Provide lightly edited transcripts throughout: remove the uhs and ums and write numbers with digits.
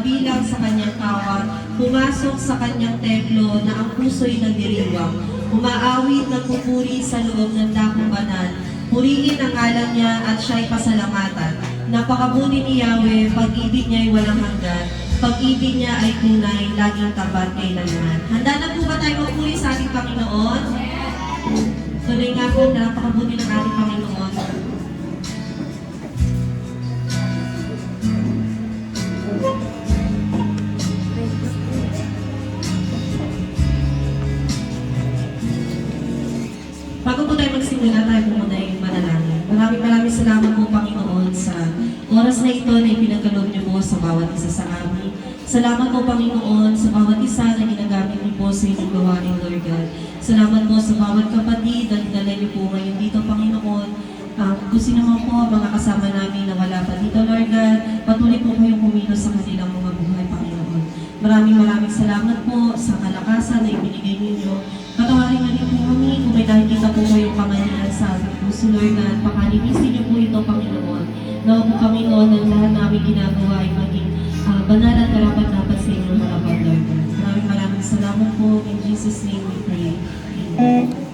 Bilang sa kanyang kawat, pumasok sa kanyang templo na ang puso'y nagdiriwang. Umaawit ng pupuri sa loob ng dakong banal. Purihin ang ngalan niya at siya'y pasalamatan. Napakabuti ni Yahweh, pag-ibig niya'y walang hanggan. Pag-ibig niya ay tunay, laging tapat kailanman. Handa na po ba tayo magpuri sa ating Panginoon? Tunay nga po, napakabuti ng ating Panginoon. Bago po tayo magsimula, tayo po muna yung manalangin. Maraming salamat po, Panginoon, sa oras na ito na ipinagkaloob niyo po sa bawat isa sa amin. Salamat po, Panginoon, sa bawat isa na ginagamit niyo po sa inyong gawain, Lord God. Salamat po sa bawat kapatid na dinala niyo po ngayon dito, Panginoon. Kung sino man po mga kasama namin na wala pa dito, Lord God, patuloy po kayong kumilos sa kanilang mga buhay, Panginoon. Maraming salamat po sa kalakasan na ibinigay ninyo. Patawarin na rin po kami kung may nakikita po kayong kamalian sa aming puso, Lord God. Pakalinisin niyo po ito, Panginoon. Nawa po kami noon ng lahat na aming ginagawa ay maging banal at karapat-dapat sa inyong harapan, Lord God. Maraming salamat po. In Jesus' name we pray. Amen.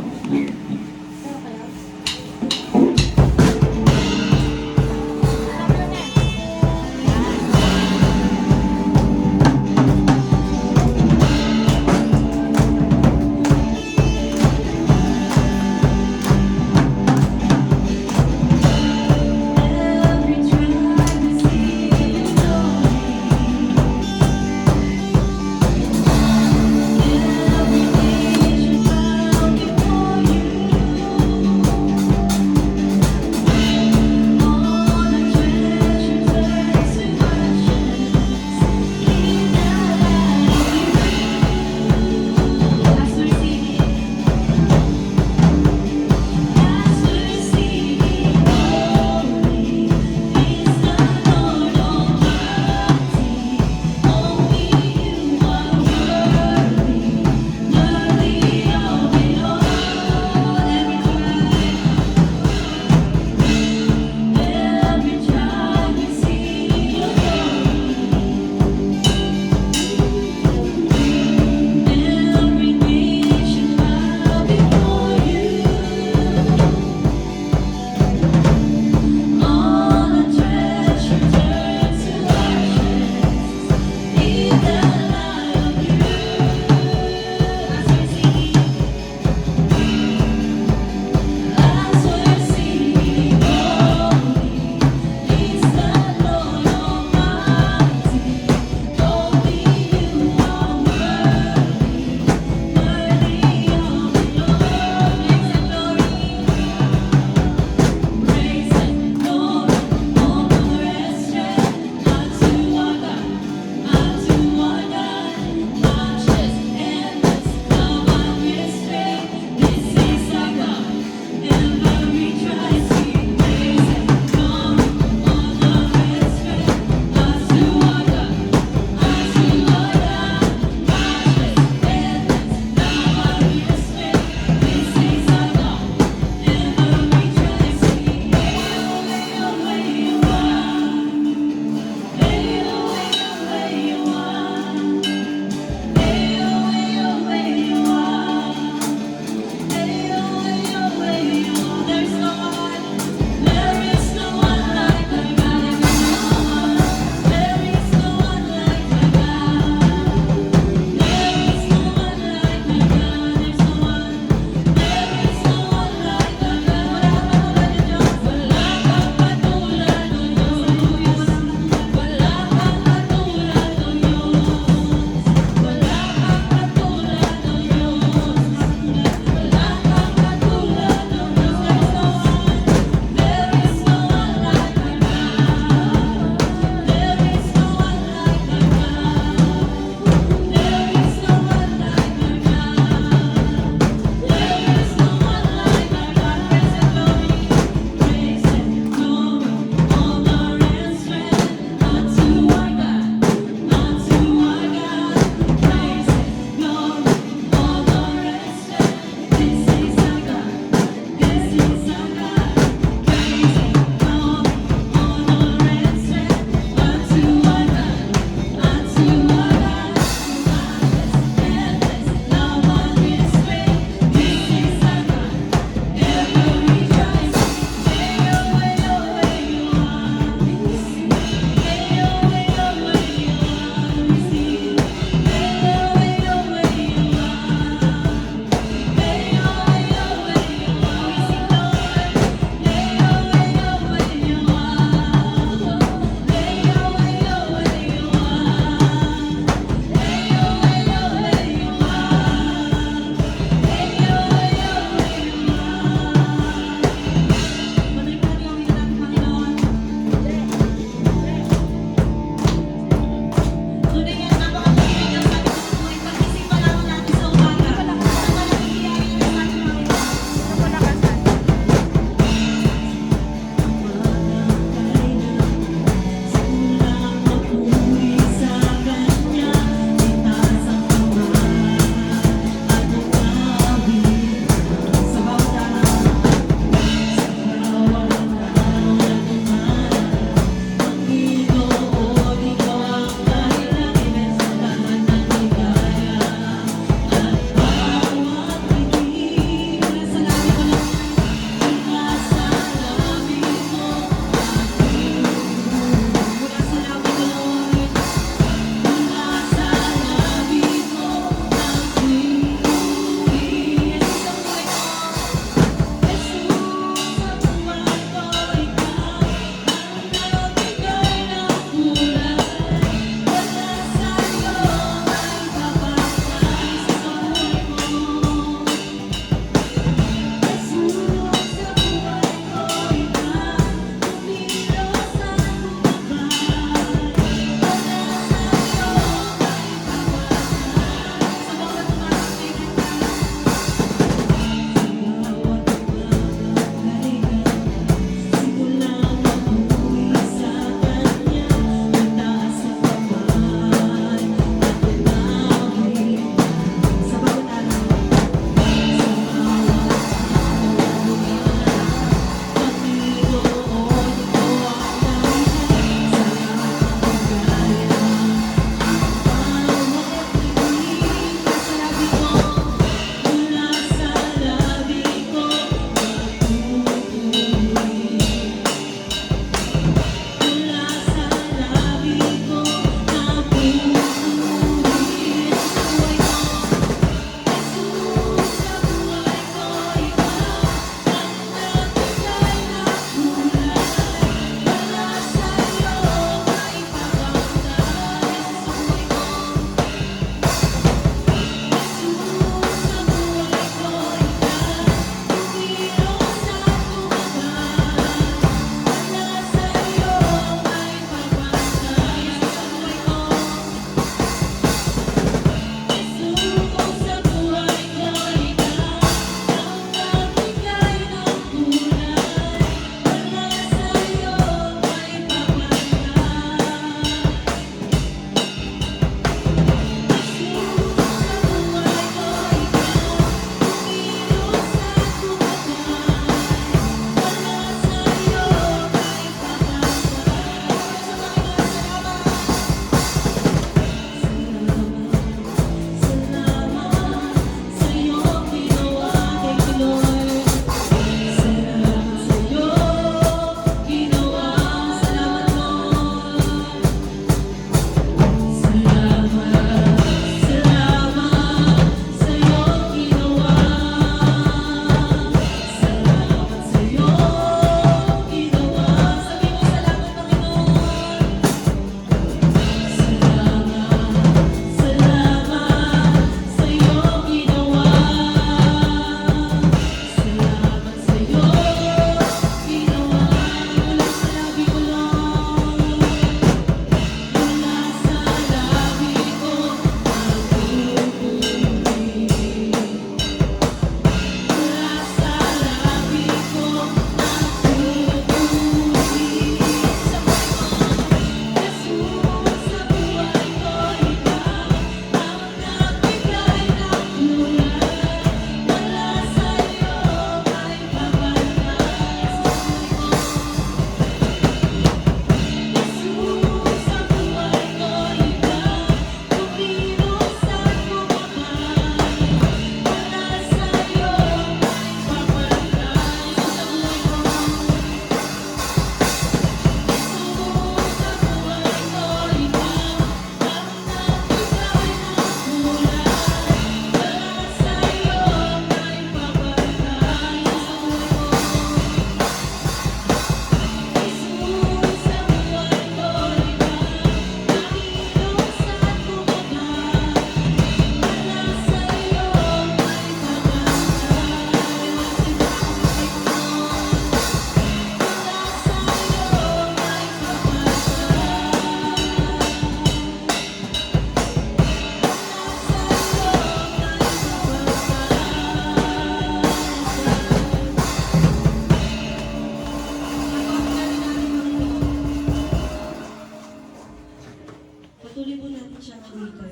siya mag-return.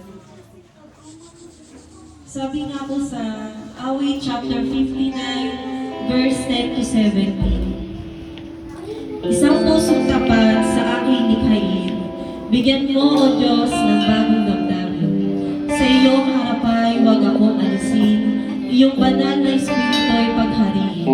Sabi nga po sa Awit chapter 59, verse 10 to 17. Isang pusong tapat sa aking likhain, bigyan mo, O Diyos, ng bagong damdamin. Sa iyong harapay, huwag akong alisin, iyong banal na espiritu'y paghariin.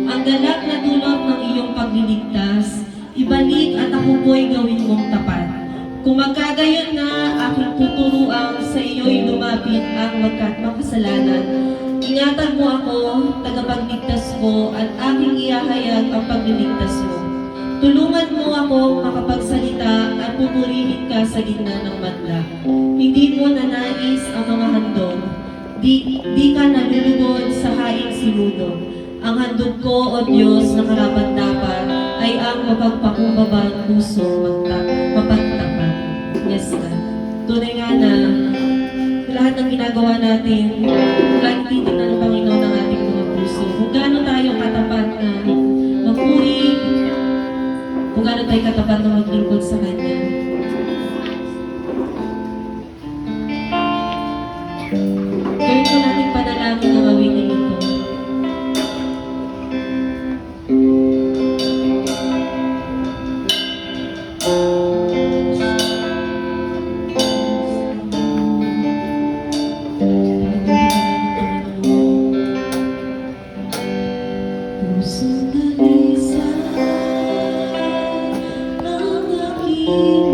Ang galak na dulot ng iyong pagliligtas, ibalik at ako po'y gawin mong tapat. Kung magkagayon na aking tuturuan, sa iyo'y lumapit ang makasalanan. Ingatan mo ako, tagapagligtas ko, at aking ihahayag ang pagliligtas mo. Tulungan mo ako makapagsalita at pupurihin ka sa gitna ng madla. Hindi mo nanais ang mga handog. Di ka nalulugod sa haing sinudo. Ang handog ko, O Diyos, na karapat-dapat ay ang mapagpakumbabang puso mapagtapat. Yes, God. Tunay nga na lahat ng ginagawa natin, lagi titignan ng Panginoon ng ating mga puso. Kung gaano tayo katapat na magpuri, kung gaano tayo katapat na maglingkod sa Kanya. Gawin ko natin panalangin ang awitin ito. Pusong dalisay ng aking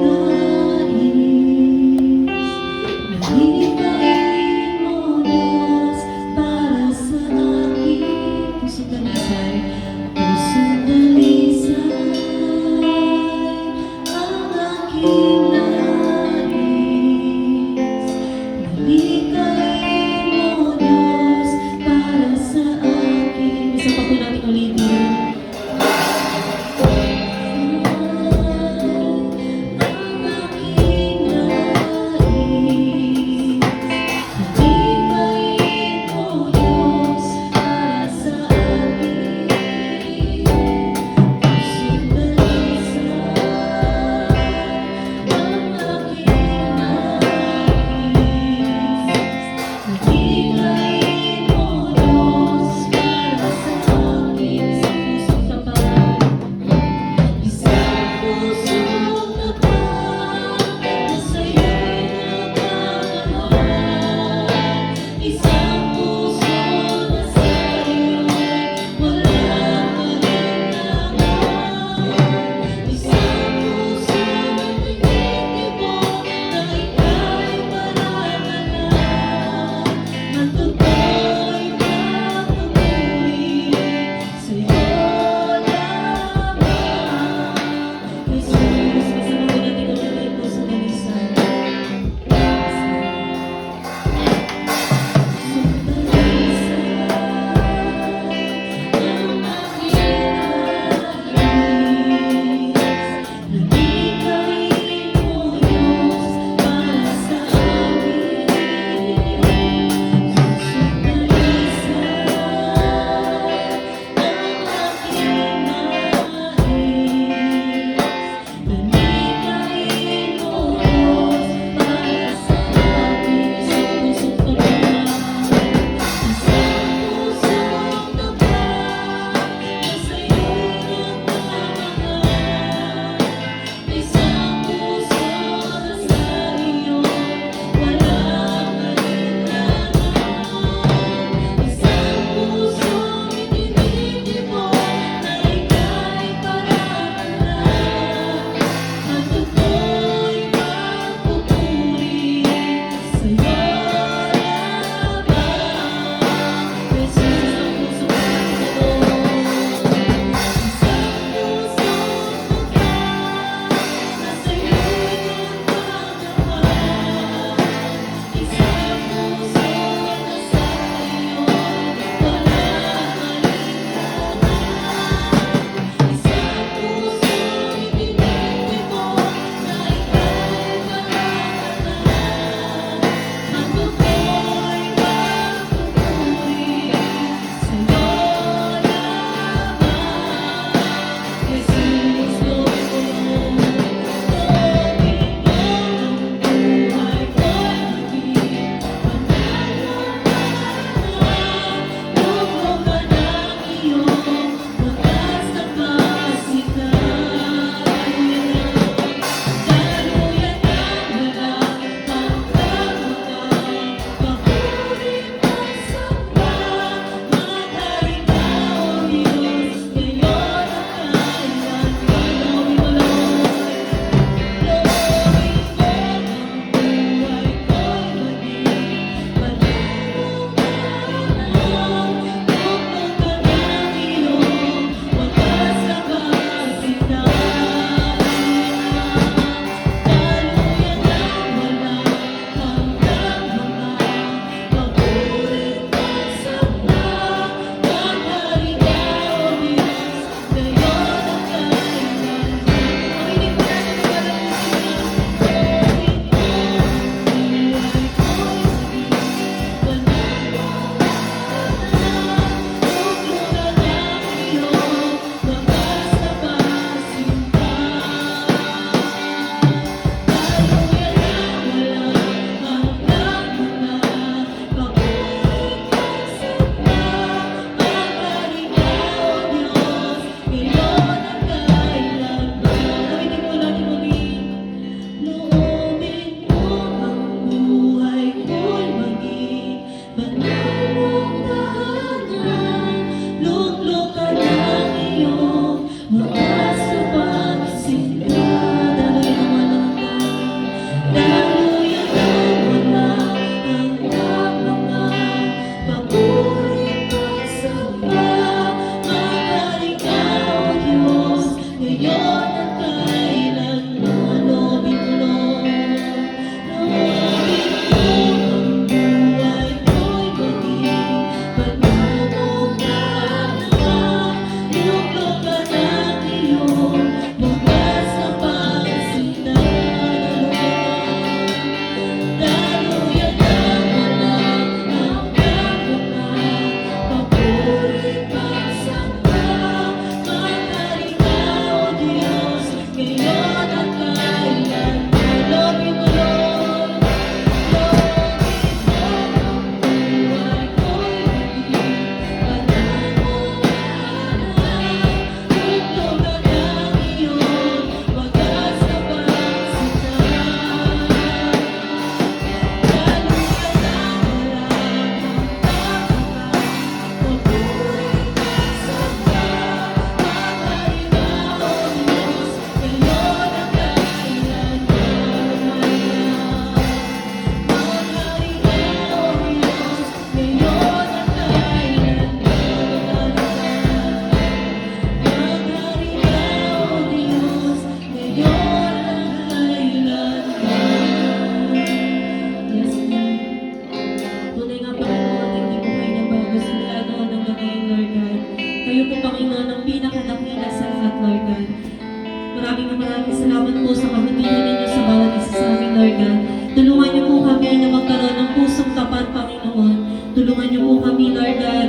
Tulungan niyo po kami na magkaroon ng pusong tapat, Panginoon. Tulungan niyo po kami, Lord God.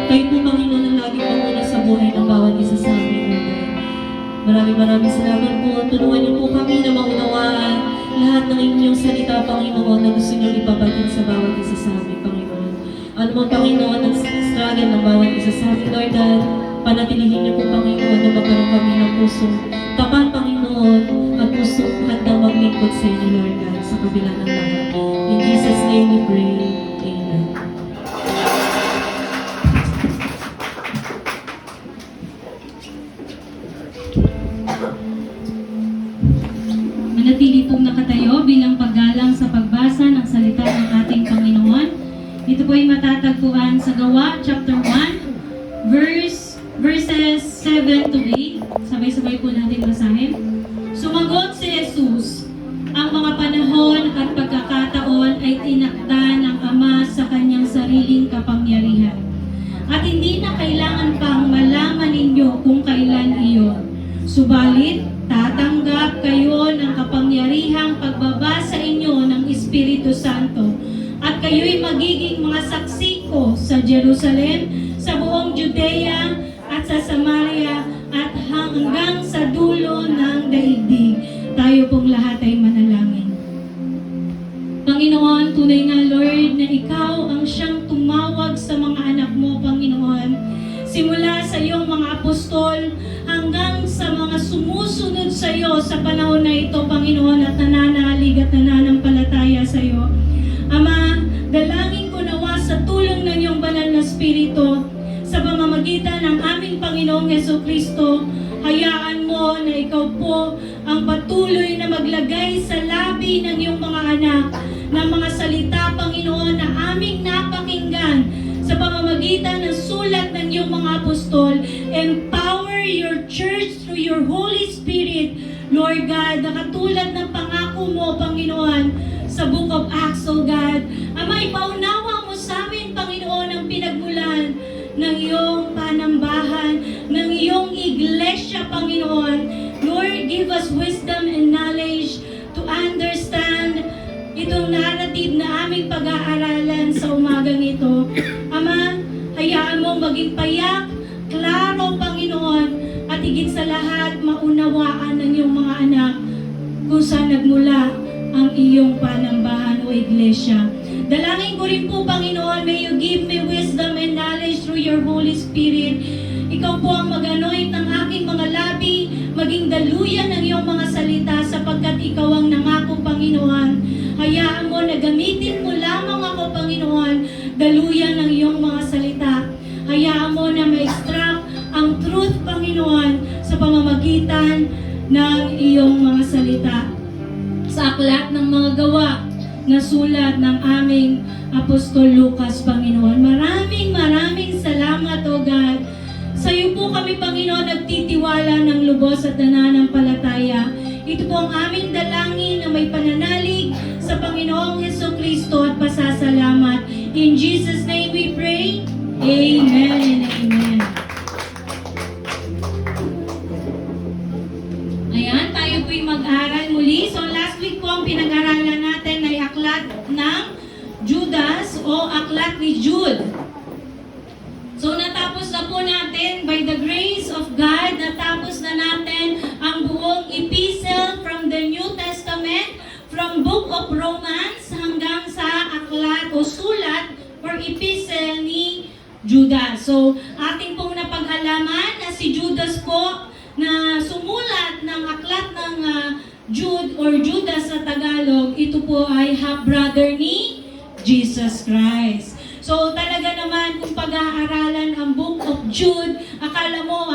Kayo po, Panginoon, ang laging panguna sa buhay ng bawat isa sa amin, Lord God. Maraming salamat po. Tulungan niyo po kami na maunawaan lahat ng inyong salita, Panginoon, na gusto niyo ipabatid sa bawat isa sa amin, Panginoon. Ano mo, Panginoon, ang struggle ng bawat isa sa amin, Lord God. Panatilihin niyo po, Panginoon, na magkaroon kami ng pusong tapat, Panginoon, at pusong handang maglingkod sa inyo, Lord God, sa kabila ng lahat. In Jesus' name we pray. Amen. Manatili pong nakatayo bilang paggalang sa pagbasa ng salita ng ating Panginoon. Ito po ay matatagpuan sa Gawa chapter 1 verses 7 to 8. Sabay-sabay po natin basahin. Sumagot si Jesus, ang mga panahon at pagkakataon ay tinakda ng Ama sa kanyang sariling kapangyarihan. At hindi na kailangan pang malaman ninyo kung kailan iyon. Subalit, tatanggap kayo ng kapangyarihang pagbaba sa inyo ng Espiritu Santo at kayo'y magiging mga saksi ko sa Jerusalem, sa buong Judea at sa Samaria at hanggang sa dulo ng daigdig. Tayo pong lahat ay manalangin. Panginoon, tunay nga Lord na Ikaw ang siyang tumawag sa mga anak mo, Panginoon. Simula sa iyong mga apostol hanggang sa mga sumusunod sa iyo sa panahon na ito, Panginoon, at nananalig at nananampalataya sa iyo. Ama, dalangin ko nawa sa tulong ng iyong banal na Espiritu sa pamamagitan ng aming Panginoong Jesucristo, hayaan mo na ikaw po ang patuloy na maglagay sa labi ng iyong mga anak ng mga salita, Panginoon, na aming napakinggan sa pamamagitan ng sulat ng iyong mga apostol. Empower your church through your Holy Spirit, Lord God, na katulad ng pangako mo, Panginoon, sa Book of Acts, O God. Ama, ipaunawa mo sa amin, Panginoon, ang pinagmulan ng iyong panambahan, ng iyong iglesia, Panginoon. Lord, give us wisdom and knowledge to understand itong narrative na aming pag-aaralan sa umagang ito. Ama, hayaan mo maging payak, klaro, Panginoon, at higit sa lahat, maunawaan ng iyong mga anak kung saan nagmula ang iyong panambahan o iglesia. Dalangin ko rin po, Panginoon, may you give me wisdom and knowledge through your Holy Spirit. Ikaw po ang mag-anoint ng aking mga labi, maging daluyan ng iyong mga salita sapagkat ikaw ang nangako, Panginoon. Hayaan mo na gamitin mo lamang ako, Panginoon, daluyan ng iyong mga salita. Hayaan mo na ma-extract ang truth, Panginoon, sa pamamagitan ng iyong mga salita. Sa aklat ng mga gawa na sulat ng aming Apostol Lucas, Panginoon. Maraming salamat, O God. Sa iyo po kami, Panginoon, nagtitiwala ng lubos at nananampalataya. Ito po ang aming dalangin na may pananalig sa Panginoong Jesucristo at pasasalamat. In Jesus' name we pray. Amen and amen. Ayan, tayo po'y mag-aral muli. So last week po ang pinag-aralan natin ay aklat ng Judas o aklat ni Jude. So natapos na po natin, by the grace of God, natapos na natin ang buong epistle from the New Testament, from Book of Romans hanggang sa aklat o sulat or epistle ni Judas. So ating pong napag-alaman na si Judas po na sumulat ng aklat ng Jude or Judas sa Tagalog, ito po ay half-brother ni Jesus Christ. So talaga naman kung pag-aaralan ang Book of Jude, akala mo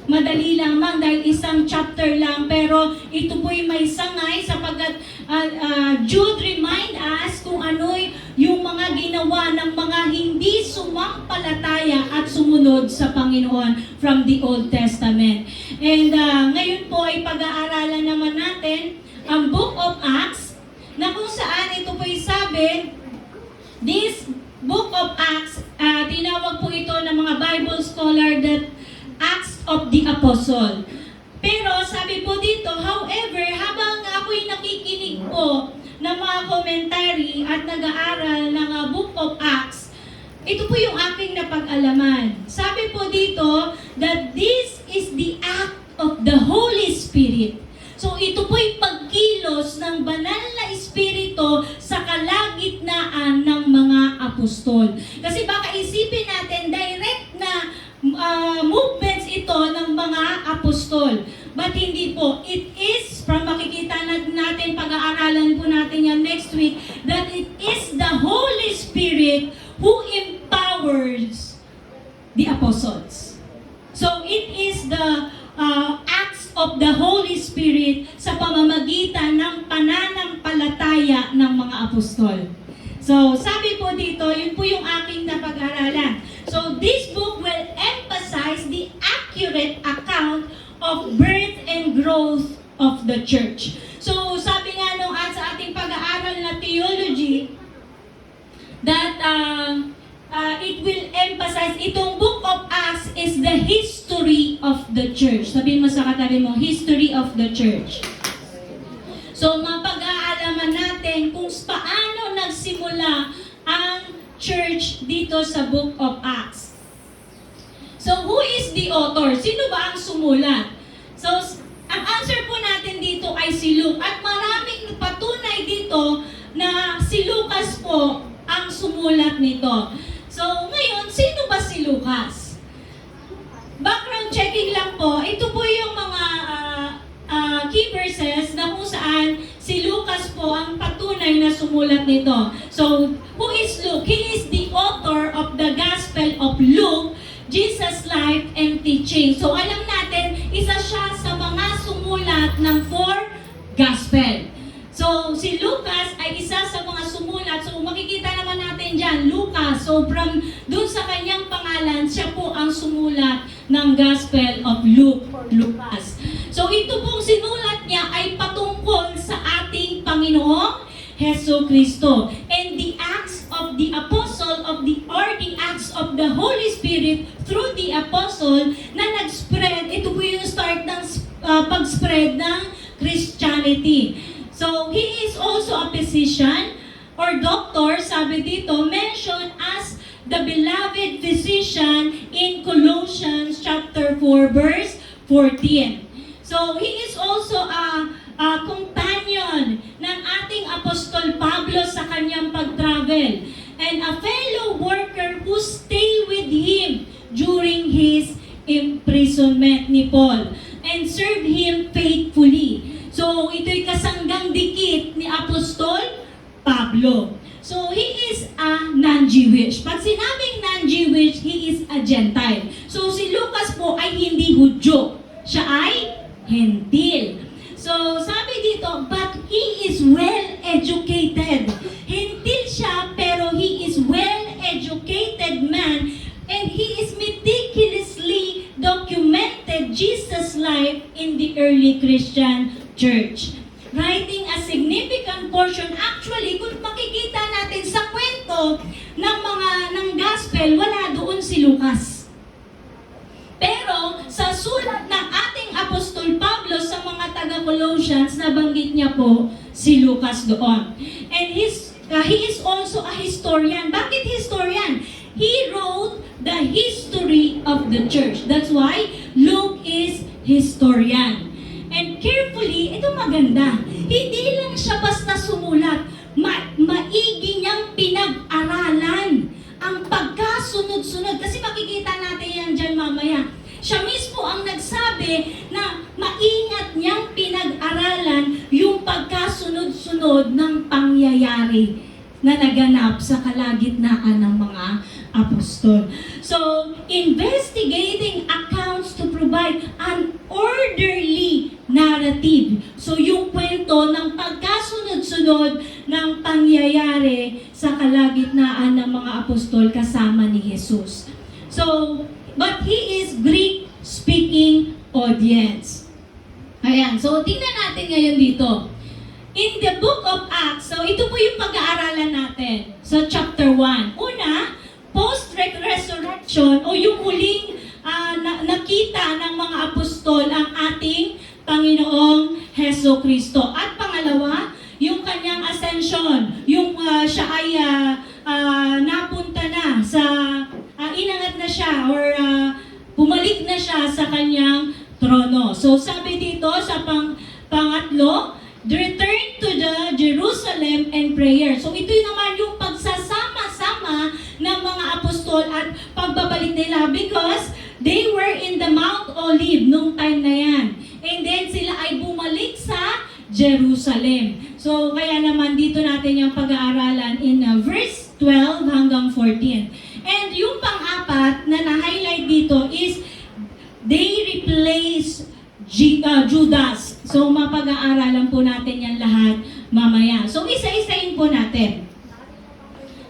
madali lamang dahil isang chapter lang, pero ito po'y may sangay sapagkat Jude remind us kung ano'y yung mga ginawa ng mga hindi sumampalataya at sumunod sa Panginoon from the Old Testament. And ngayon po ay pag-aaralan naman natin ang Book of Acts, na kung saan ito po'y sabi, this Book of Acts, tinawag po ito ng mga Bible scholar that Acts of the Apostle. Pero sabi po dito, however, habang ako'y nakikinig po ng mga commentary at nag-aaral ng Book of Acts, ito po yung aking napag-alaman. Sabi po dito that this is the act of the Holy Spirit. So ito po yung pagkilos ng banal na Espiritu sa kalagitnaan ng mga apostol. Kasi baka isipin natin direct na movements ito ng mga apostol. But hindi po. It is, from makikita natin, pag-aaralan po natin yan next week, that it is the Holy Spirit who empowers the apostles. So it is the acts of the Holy Spirit sa pamamagitan ng pananampalataya ng mga apostol. So sabi po dito, yun po yung aking napag-aralan. So this book will emphasize the accurate account of birth and growth of the church. So sabi nga nung sa ating pag-aaral na theology, that it will emphasize, itong Book of Acts is the history of the church. Sabihin mo sa katabi mo, history of the church. So mapag-aalaman natin kung paano nagsimula ang church dito sa Book of Acts. So who is the author? Sino ba ang sumulat? So ang answer po natin dito ay si Luke. At maraming patunay dito na si Lucas po ang sumulat nito. So, ngayon, sino ba si Lucas? Background checking lang po. Ito po yung mga key verses na kung saan si Lucas po ang patunay na sumulat nito. So, who is Luke? He is the author of the Gospel of Luke, Jesus' life and teaching. So, alam natin, isa siya sa mga sumulat ng 4 Gospel. So, si Lucas ay isa sa mga sumulat. So, makikita naman natin dyan, Lucas. So, from dun sa kanyang pangalan, siya po ang sumulat ng Gospel of Luke, Lucas. So, ito pong sinulat niya ay patungkol sa ating Panginoong Heso Kristo. And the acts of the apostle or the acts of the Holy Spirit through the apostle na nag-spread, ito po yung start ng pag-spread ng Christianity. So, he is also a physician or doctor, sabi dito, mentioned as the beloved physician in Colossians chapter 4, verse 14. So, he is also a companion ng ating Apostol Pablo sa kanyang pag-travel and a fellow worker who stay with him during his imprisonment ni Paul and served him faithfully. So, ito'y kasanggang dikit ni Apostol Pablo. So, he is a non-Jewish. Pag sinabing non-Jewish, he is a Gentile. So, si Lucas po ay hindi Hudyo. Siya ay Hentil. So, sabi dito, but he is well-educated. Hentil siya, pero he is well-educated man, and he is meticulously documented Jesus' life in the early Christian church. Writing a significant portion, actually, kung makikita natin sa kwento ng gospel, wala doon si Lucas. Pero sa sulat ng ating Apostol Pablo sa mga taga-Colossians, nabanggit niya po si Lucas doon. And he is also a historian. Bakit historian? He wrote the history of the church. That's why Luke is historian. And carefully, ito maganda. Hindi lang siya basta sumulat. Maigi niyang pinag-aralan ang pagkasunod-sunod. Kasi makikita natin yan dyan mamaya. Siya mismo ang nagsabi na maingat niyang pinag-aralan yung pagkasunod-sunod ng pangyayari na naganap sa kalagitnaan ng mga apostol. So, investigating accounts to provide an orderly narrative. So, yung kwento ng pagkasunod-sunod ng pangyayari sa kalagitnaan ng mga apostol kasama ni Jesus. So, but he is Greek-speaking audience. Ayan, so tingnan natin ngayon dito. In the book of Acts, so ito po yung pag-aaralan natin sa chapter 1. Una, post-resurrection o yung huling nakita ng mga apostol ang ating Panginoong Heso Kristo. At pangalawa, yung kanyang ascension siya ay napunta na sa, inangat na siya or bumalik na siya sa kanyang trono. So sabi dito sa pangatlo, return to the Jerusalem and prayer. So ito naman yung pagsasama-sama ng mga apostol at pagbabalik nila because they were in the Mount Olive nung time na yan. And then sila ay bumalik sa Jerusalem. So kaya naman dito natin yung pag-aaralan in verse 12 hanggang 14. And yung pang-apat na na-highlight dito is they replace Judas. So mapag-aaralan po natin yan lahat mamaya. So isa-isahin po natin.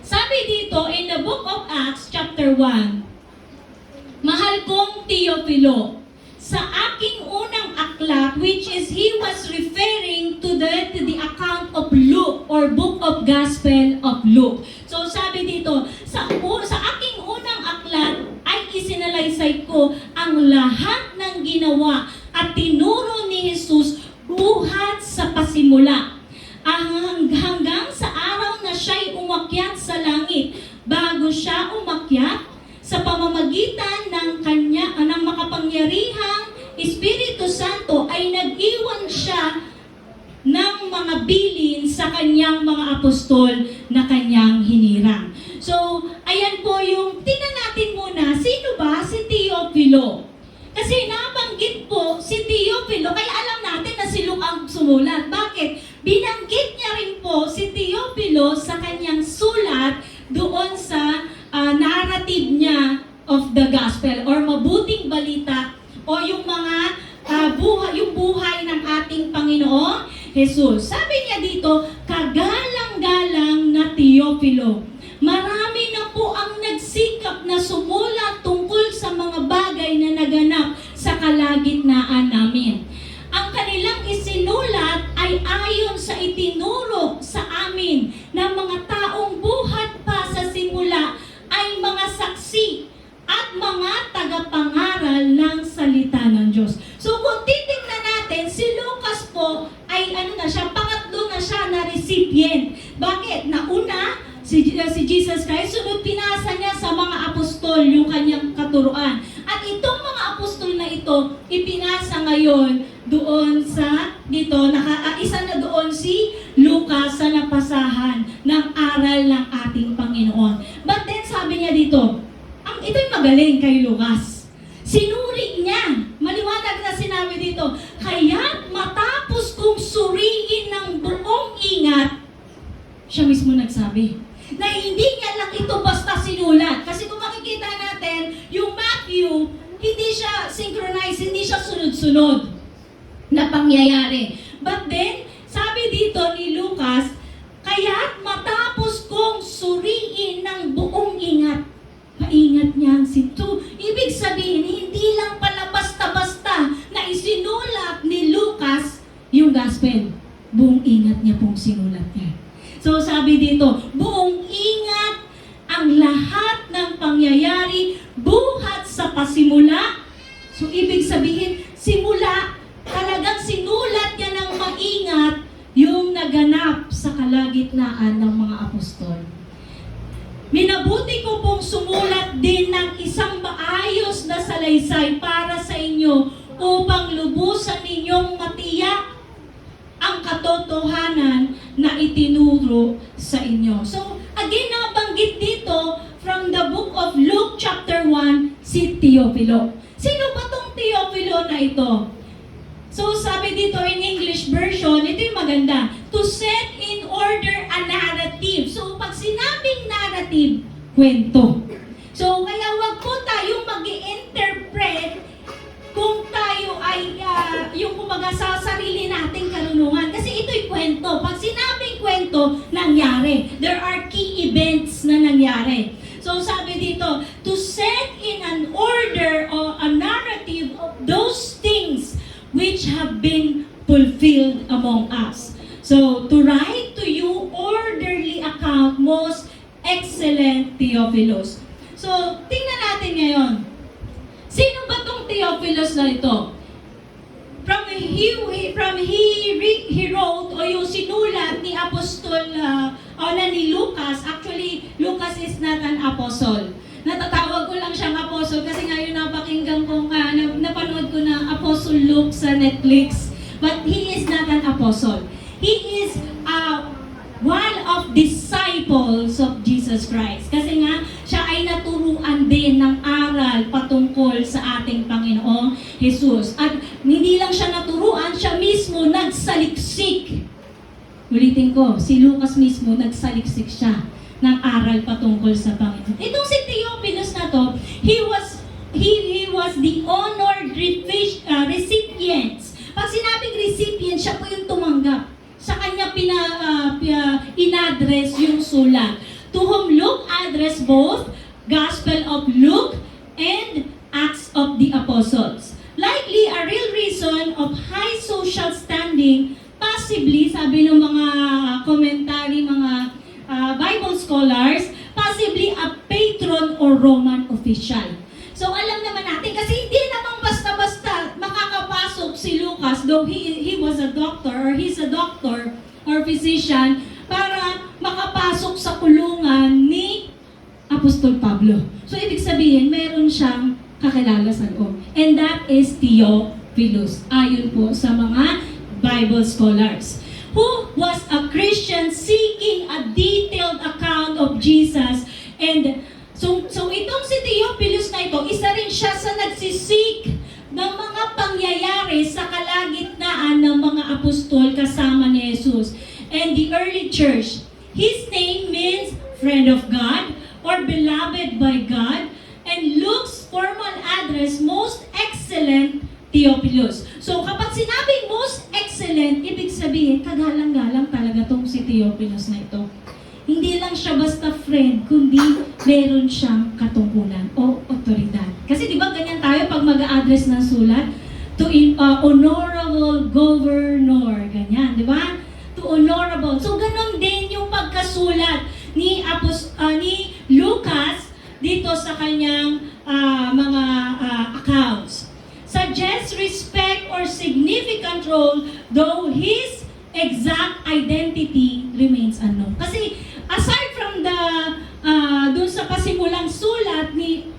Sabi dito in the book of Acts chapter 1, mahal kong Teofilo, sa aking unang aklat, which is he was referring to the account of Luke or book of Gospel of Luke. So sabi dito, sa aking unang aklat ay isinalaysay ko ang lahat ng ginawa at tinuro ni Jesus buhat sa pasimula. Hanggang sa araw na siya'y umakyat sa langit, bago siya umakyat, sa pamamagitan ng makapangyarihang Espiritu Santo ay nag-iwan siya ng mga bilin sa kanyang mga apostol na kanyang hinirang. So, ayan po yung, tingnan natin muna, sino ba si Teofilo? Kasi nabanggit po si Teofilo, kaya alam natin na si Luke ang sumulat. Bakit? Binanggit niya rin po si Teofilo sa kanyang sulat doon sa narrative niya of the gospel or mabuting balita o yung mga buhay ng ating Panginoong Jesus. Sabi niya dito, kagalang-galang na Teofilo, marami na po ang nagsikap na sumulat tungkol sa mga bagay na naganap sa kalagitnaan namin. Ang kanilang isinulat ay ayon sa itinuro sa amin ng mga taong buhat pa sa simula ay mga saksi at mga tagapangaral ng salita ng Diyos. So kung titingnan natin, si Lucas po ay pangatlo na siya na recipient. Bakit? Nauna, si Jesus Christ, sunod pinasa niya sa mga apostol yung kanyang katuruan. At itong mga apostol na ito, ipinasa ngayon doon sa, isa na doon si Lucas sa napasahan ng aral ng ating Panginoon. But then sabi niya dito, ito'y magaling kay Lucas. Sinuri niya, maliwanag na sinabi dito, kaya't matapos kong suriin ng buong ingat, siya mismo nagsabi, na hindi niya lang ito basta sinulat. Kasi kung makikita natin, yung Matthew, hindi siya synchronized, hindi siya sunod-sunod na pangyayari. But then, sabi dito ni Lucas, kaya't matapos kong suriin ng buong ingat. Maingat niya ang sinto. Ibig sabihin, hindi lang pala basta-basta na isinulat ni Lucas yung gospel. Buong ingat niya pong sinulat niya. So sabi dito, buong ingat ang lahat ng pangyayari buhat sa pasimula. So ibig sabihin, simula, talagang sinulat niya ng maingat yung naganap sa kalagitnaan ng mga apostol. Minabuti ko pong sumulat din ng isang maayos na salaysay para sa inyo upang lubusan ninyong matiyak ang katotohanan na itinuro sa inyo. So, again, nabanggit dito from the book of Luke chapter 1, si Teofilo. Sino ba tong Teofilo na ito? So, sabi dito in English version, ito yung maganda, to set in order a narrative. So, pag sinabing narrative, kwento. So, kaya wag po tayong mag-i-interpret kung tayo ay, yung kumbaga sa sarili nating karunungan. Kasi ito'y kwento. Pag sinabing kwento, nangyari. There are key events na nangyari. So, sabi dito, to set in an order or a narrative of those things which have been fulfilled among us. So, to write to you orderly account, most excellent Theophilus. So, tingnan natin ngayon. Sino ba tong Theophilus na ito? He wrote o yung sinulat ni Apostol o na ni Lucas. Actually, Lucas is not an apostle. Natatawag ko lang siyang apostle kasi ngayon napakinggan ko napanood ko na Apostle Luke sa Netflix. But he is not an apostle. He is one of disciples of Jesus Christ. Kasi nga, siya ay naturuan din ng aral patungkol sa ating Panginoong Jesus. At hindi lang siya naturuan, siya mismo nagsaliksik. Ulitin ko, si Lucas mismo nagsaliksik siya ng aral patungkol sa Panginoon. Itong si Theophilus na to, he was the honored recipient. Pag sinabing recipient, siya po yung tumanggap. Sa kanya in-address yung sulat. To whom Luke addressed both Gospel of Luke and Acts of the Apostles. Likely, a real reason of high social standing, possibly, sabi ng mga commentary, mga Bible scholars, possibly a patron or Roman official. So alam naman natin, kasi hindi naman basta-basta makakapasok si Lucas, though he was a doctor or he's a doctor or physician, para makapasok sa kulungan ni Apostol Pablo. So ibig sabihin, meron siyang kakilala sa loob. And that is Theophilus, ayon po sa mga Bible scholars, who was a Christian seeking a detailed account of Jesus. And so itong si Theophilus na ito, isa rin siya sa nagsisik ng mga pangyayari sa kalagitnaan ng mga apostol kasama ni Jesus and the early church. His name means friend of God or beloved by God, and Luke's formal address, most excellent Theophilus. So kapag sinabing most excellent, ibig sabihin, kagalang-galang talaga tong si Theophilus na ito. Hindi lang siya basta friend, kundi meron siyang katungkulan o otoridad. Kasi di ba ganyan tayo pag mag-a-address ng sulat? To honorable governor, ganyan, di ba? To honorable. So ganon din yung pagkasulat ni Lucas dito sa kanyang mga accounts. Suggests respect or significant role, though his exact identity remains unknown. Kasi aside from the dun sa pasimulang sulat ni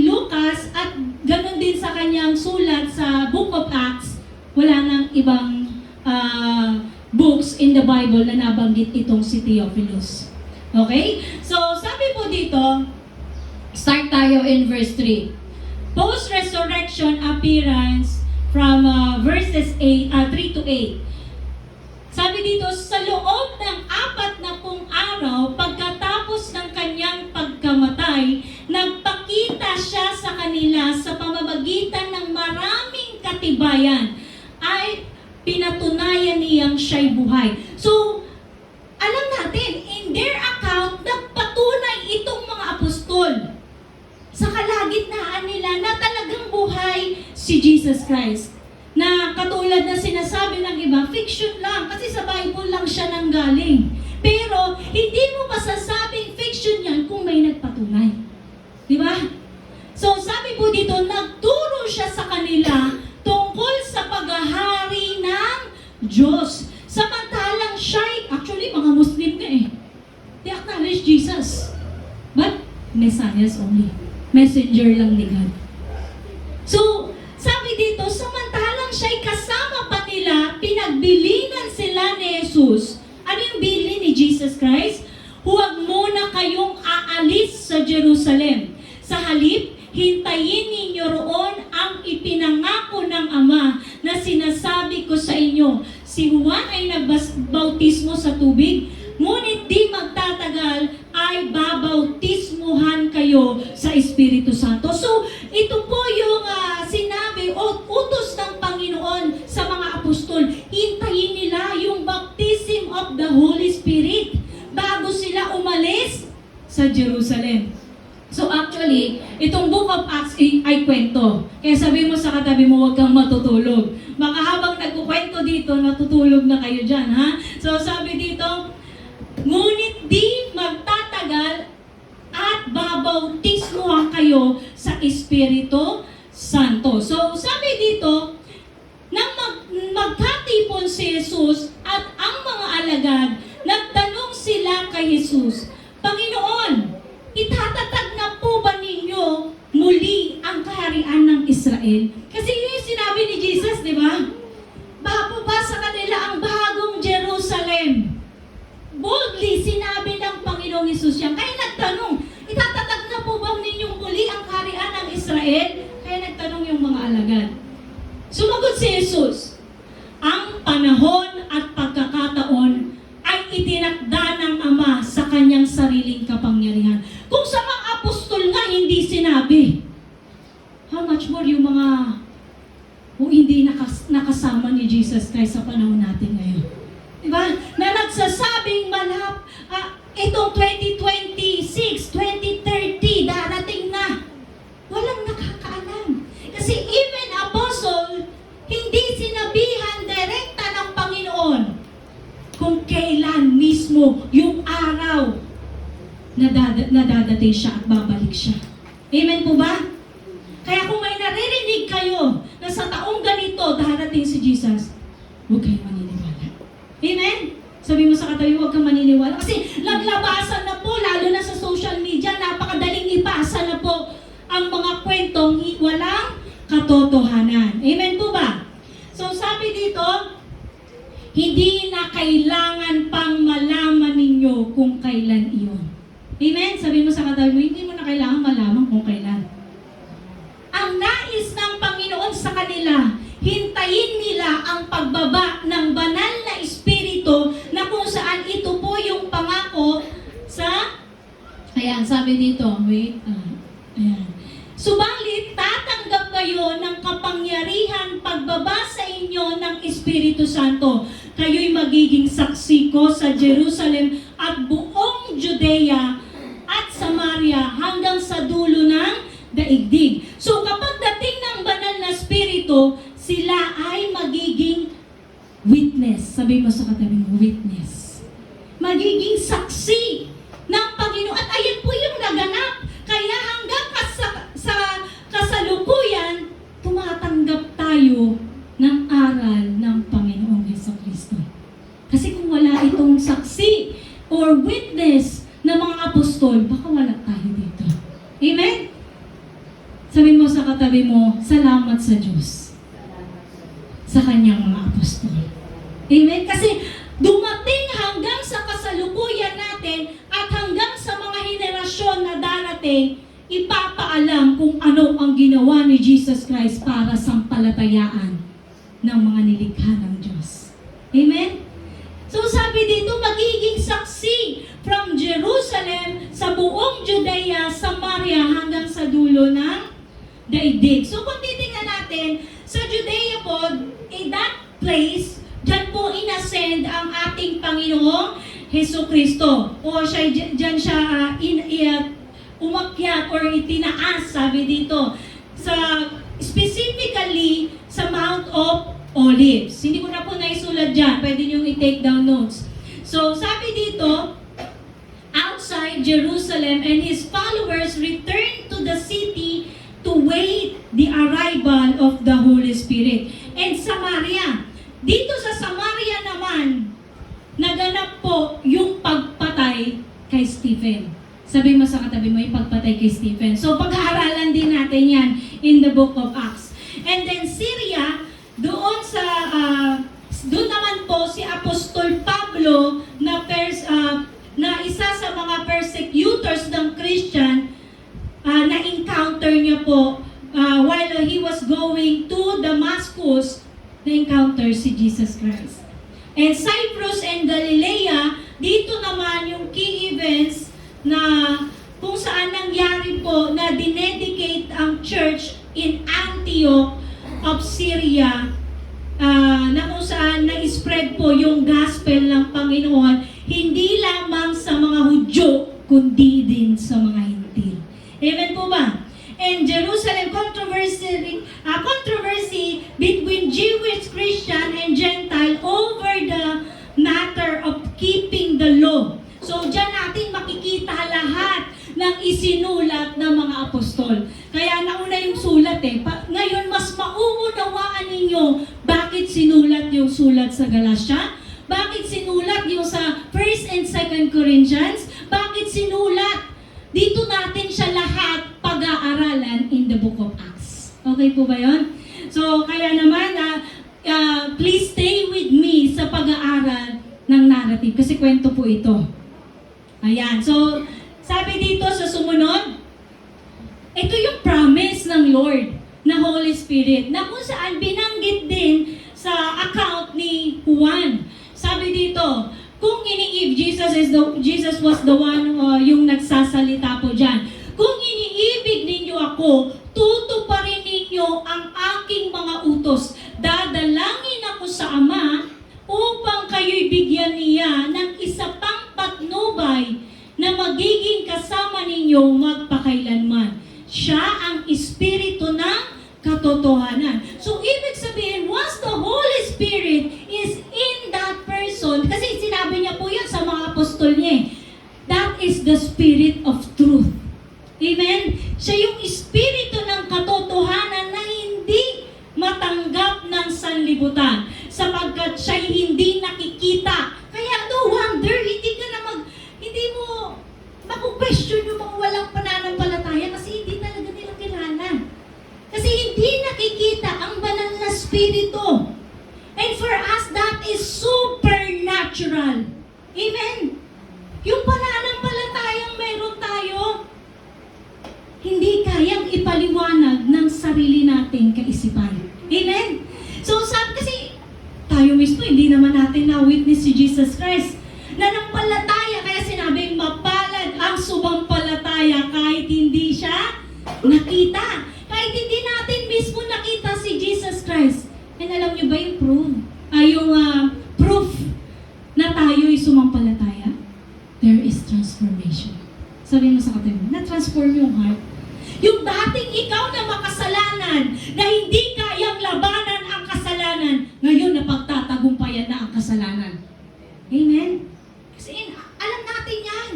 Lucas at ganun din sa kanyang sulat sa Book of Acts, wala nang ibang books in the Bible na nabanggit itong si Theophilus. Okay? So sabi po dito, start tayo in verse 3. Post-resurrection appearance from verses 3 to 8. Sabi dito, sa loob ng 40 araw, pagkatapos ng kanyang pagkamatay, nagpakita siya sa kanila sa pamamagitan ng maraming katibayan, ay pinatunayan niyang siya'y buhay. So, alam natin, in their account, nagpatunay itong mga apostol sa kalagitnaan nila na talagang buhay si Jesus Christ. Na katulad na sinasabi ng iba, fiction lang, kasi sa Bible lang siya nanggaling. Pero, hindi mo masasabing fiction yan kung may nagpatunay. Di ba? So, sabi po dito, nagturo siya sa kanila tungkol sa paghahari ng Diyos. Samantalang siya'y, actually, mga Muslim na eh. They acknowledge Jesus. But, Messiahs only. Messenger lang ni God. So, sabi dito, samantalang siya'y kasama pa nila, pinagbilinan sila ni Jesus. Ano yung bili ni Jesus Christ? Huwag muna kayong aalis sa Jerusalem. Sa halip, hintayin ninyo roon ang ipinangako ng Ama na sinasabi ko sa inyo. Si Juan ay nagbautismo sa tubig, ngunit di magtatagal ay babautismuhan kayo sa Espiritu Santo. So, ito po yung sinabi o utos ng Panginoon sa mga apostol. Hintayin nila yung baptism of the Holy Spirit bago sila umalis sa Jerusalem. So actually, itong Book of Acts ay kwento. Kaya sabi mo sa katabi mo, huwag kang matutulog. Baka habang nagkukwento dito, natutulog na kayo dyan, ha? So sabi dito, ngunit di magtatagal at babautismuhan kayo sa Espiritu Santo. So sabi dito, nang magkatipon si Jesus at ang mga alagad, nagtanong sila kay Jesus, Panginoon, itatatag na po ba ninyo muli ang kaharian ng Israel? Kasi yun yung sinabi ni Jesus, di ba? Bago ba sa kanila ang bagong Jerusalem? Boldly sinabi ng Panginoong Hesus yan. Kaya nagtanong, itatatag na po ba ninyong muli ang kaharian ng Israel? Kaya nagtanong yung mga alagad. Sumagot si Jesus, ang panahon at pagkakataon ay itinakda ng Ama sa kanyang sariling kapangyarihan. Kung sa mga apostol nga hindi sinabi, how much more yung mga kung hindi nakasama ni Jesus Christ sa panahon natin ngayon. Diba? Na nagsasabing itong 2026, 2030, darating na. Walang nakakaalam. Kasi even apostle, hindi sinabihan direkta ng Panginoon kung kailan mismo yung araw na dadating siya at babalik siya. Amen po ba? Kaya kung may naririnig kayo na sa taong ganito darating si Jesus, huwag kayong maniniwala. Amen? Sabi mo sa katabi, huwag kang maniniwala. Kasi naglabasan na po, lalo na sa social media, napakadaling ipasa na po ang mga kwentong walang katotohanan. Amen po ba? So sabi dito, hindi na kailangan pang malaman ninyo kung kailan iyon. Amen? Sabi mo sa katabi mo, hindi mo na kailangan malaman kung kailan. Ang nais ng Panginoon sa kanila, hintayin nila ang pagbaba ng banal na Espiritu na kung saan ito po yung pangako sa, ayan, sabi dito, ayan. Subalit, tatanggap kayo ng kapangyarihan pagbaba sa inyo ng Espiritu Santo. Kayo'y magiging saksi ko sa Jerusalem at buong Judea at Samaria hanggang sa dulo ng daigdig. So kapag dating ng banal na Espiritu, sila ay magiging witness. Sabi mo sa katabi mo, witness. Magiging saksi ng Panginoon. At ayan po yung naganap. Kaya hanggang sa kasalukuyan, tumatanggap tayo ng aral ng Panginoong Jesucristo. Kasi kung wala itong saksi or witness ng mga apostol, baka wala tayo dito. Amen? Sabihin mo sa katabi mo, salamat sa Diyos. Sa kanyang mga apostol. Amen? Kasi dumating hanggang sa kasalukuyan natin at hanggang sa mga henerasyon na darating, ipapaalam kung ano ang ginawa ni Jesus Christ para sampalatayaan ng mga nilikha ng Diyos. Amen? So sabi dito, magiging saksi from Jerusalem sa buong Judea, Samaria, hanggang sa dulo ng daigdig. So kung titingnan natin, sa Judea po, in that place, dyan po inascend ang ating Panginoong Jesucristo. O siya, dyan siya umakyat or itinaas, sabi dito, specifically sa Mount of Olives. Hindi ko na po naisulat dyan. Pwede nyo i-take down notes. So, sabi dito, outside Jerusalem and his followers returned to the city to wait the arrival of the Holy Spirit. And Samaria. Dito sa Samaria naman, naganap po yung pagpatay kay Stephen. Sabi mo sa katabi mo, yung pagpatay kay Stephen. So, pag-aaralan din natin yan in the book of Acts. And then Syria, doon naman po si Apostol Pablo na isa sa mga persecutors ng Christian, na-encounter niya po while he was going to Damascus, na-encounter si Jesus Christ. And Cyprus and Galilea, dito naman yung key events na kung saan nangyari po na dinedicate ang church in Antioch of Syria, na kung saan na-spread po yung gospel ng Panginoon, hindi lamang sa mga Hudyo, kundi din sa mga Hintil. Amen po ba? And Jerusalem controversy between Jewish, Christian, and Gentile over the matter of keeping the law. So, dyan natin makikita lahat ng isinulat ng mga apostol. Kaya nauna yung sulat ngayon, mas mauunawaan ninyo bakit sinulat yung sulat sa Galatia, Bakit sinulat yung sa 1st and 2nd Corinthians? Bakit sinulat? Dito natin siya lahat pag-aaralan in the book of Acts. Okay po ba yun? So, kaya naman, please stay with me sa pag-aaral ng narrative kasi kwento po ito. Ayan. So, sabi dito sa sumunod, ito yung promise ng Lord na Holy Spirit na kung saan binanggit din sa account ni Juan. Sabi dito, kung if Jesus was the one yung nagsasalita po dyan, kung iniibig ninyo ako, tutuparin ninyo ang aking mga utos. Dadalangin ako sa Ama upang kayo'y bigyan niya ng isa pang patnubay na magiging kasama ninyo magpakailanman. Siya ang Espiritu ng katotohanan. So, ibig sabihin, once the Holy Spirit is in that person, kasi sinabi niya po yan sa mga apostol niya, that is the Spirit of truth. Amen? Siya yung Espiritu ng katotohanan na hindi matanggap ng sanlibutan sapagkat siya'y hindi nakikita. Kaya no wonder, hindi mo maku-question yung mga walang pananampalataya kasi hindi talaga nila kilala. Kasi hindi nakikita ang banal na Espiritu. And for us, that is supernatural. Amen? Yung pananampalatayang meron tayo, hindi kayang ipaliwanag ng sarili nating kaisipan. Amen? So, kasi tayo mismo, hindi naman natin na-witness si Jesus Christ. Nanampalataya, kaya sinabing mapalad ang sumampalataya kahit hindi siya nakita. Kahit hindi natin mismo nakita si Jesus Christ. And alam niyo ba yung proof na tayo'y sumampalataya? There is transformation. Sabihin mo sa katabi mo, na-transform yung heart. Yung dating ikaw na makasalanan, na hindi kayang labanan ang kasalanan, ngayon napagtatagumpayan na ang kasalanan. Amen? Kasi alam natin yan.